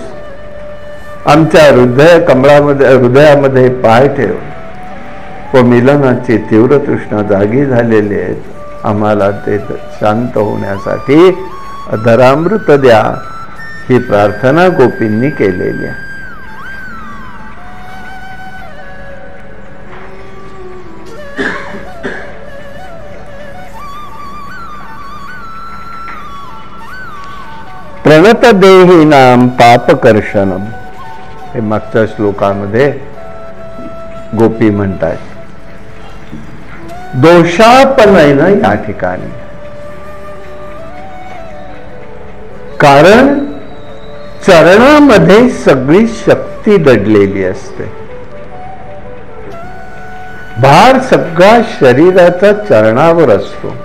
आमच्या हृदयामध्ये पाय ठेव. व मिलनाची तीव्र तृष्णा जागी झालेली आहेत, आम्हाला ते शांत होण्यासाठी अधरामृत द्या. ही प्रार्थना गोपींनी केलेली आहे. प्रणत देहिनाम पापकर्षणम हे मागच्या श्लोकामध्ये गोपी म्हणतात. दोषापनयन या ठिकाणी, कारण चरणामध्ये सगळी शक्ती दडलेली असते. भार सगळा शरीराचा चरणावर असतो.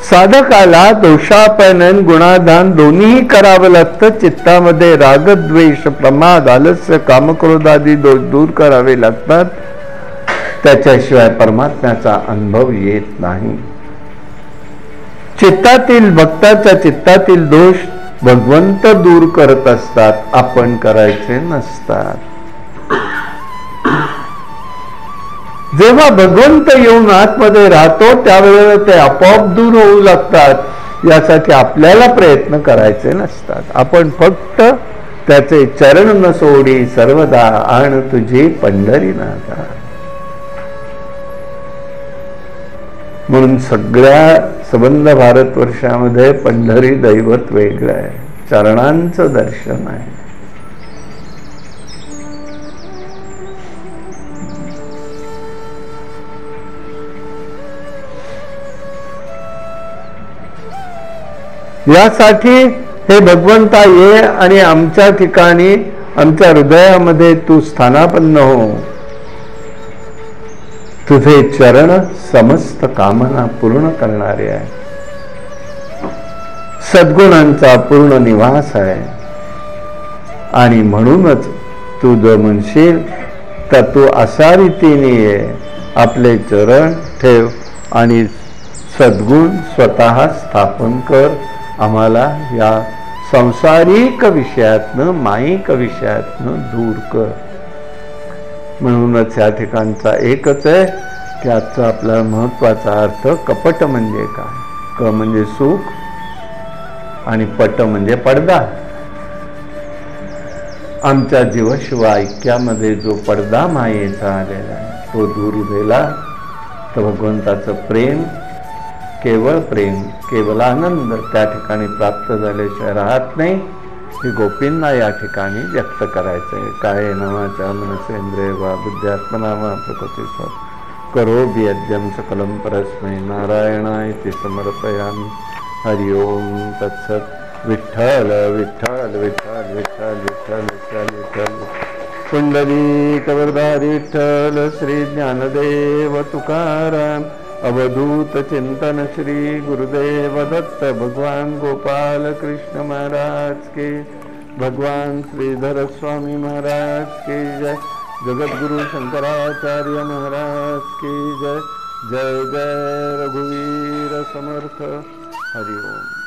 साधकाला दोषापनन गुणाधान दोन्हीही करावं लागतं. चित्तामध्ये रागद्वेष प्रमाद आलस्य कामक्रोधादी दोष दूर करावे लागतात. त्याच्याशिवाय परमात्म्याचा अनुभव येत नाही. चित्तातील भक्ताच्या चित्तातील दोष भगवंत दूर करत असतात, आपण करायचे नसतात. जेव्हा भगवंत येऊन आतमध्ये राहतो त्यावेळेला ते आपोआप दूर होऊ लागतात. यासाठी आपल्याला प्रयत्न करायचे नसतात. आपण फक्त त्याचे चरण न सोडी सर्वदा आण तुझी पंढरीनाथा. म्हणून सगळ्या संबंध भारतवर्षामध्ये पंढरी दैवत वेगळं आहे, चरणांचं दर्शन आहे. यासाठी हे भगवंता ये आणि आमच्या ठिकाणी आमच्या हृदयामध्ये तू स्थानापन्न हो. तुझे चरण समस्त कामना पूर्ण करणारे आहे. सद्गुणांचा पूर्ण निवास आहे. आणि म्हणूनच तू जो म्हणशील तर तू अशा रीतीने ये, आपले चरण ठेव आणि सद्गुण स्वतः स्थापन कर. आम्हाला या सांसारिक विषयातनं माईक विषयातनं दूर कर. म्हणूनच या ठिकाणचा एकच आहे की आजचा आपला महत्वाचा अर्थ कपट म्हणजे काय. क म्हणजे सुख आणि पट म्हणजे पडदा. आमच्या जीवशिव ऐक्यामध्ये जो पडदा मायेचा आलेला आहे तो दूर गेला तर भगवंताचं प्रेम, केवळ प्रेम, केवळ आनंद त्या ठिकाणी प्राप्त झाल्याशिवाय राहत नाही. ही गोपींना या ठिकाणी व्यक्त करायचं आहे. काय नावाच्या मनसेंद्रिय वा बुद्ध्यात्मना वा प्रकृती करोमि यद्यं सकलं परस्मै नारायणाय ते समर्पयामि. हरि ओम तत्सत. विठ्ठल विठ्ठल विठ्ठल विठ्ठल विठ्ठल विठ्ठल विठ्ठल. पुंडलिक वरदारी विठ्ठल. श्री ज्ञानदेव तुकाराम. अवधूत चिंतन श्री गुरुदेव दत्त. भगवान गोपाल कृष्ण महाराज के. भगवान श्रीधर स्वामी महाराज के जय. जगद्गुरु शंकराचार्य महाराज की जय. जय जय रघुवीर समर्थ. हरि ओम.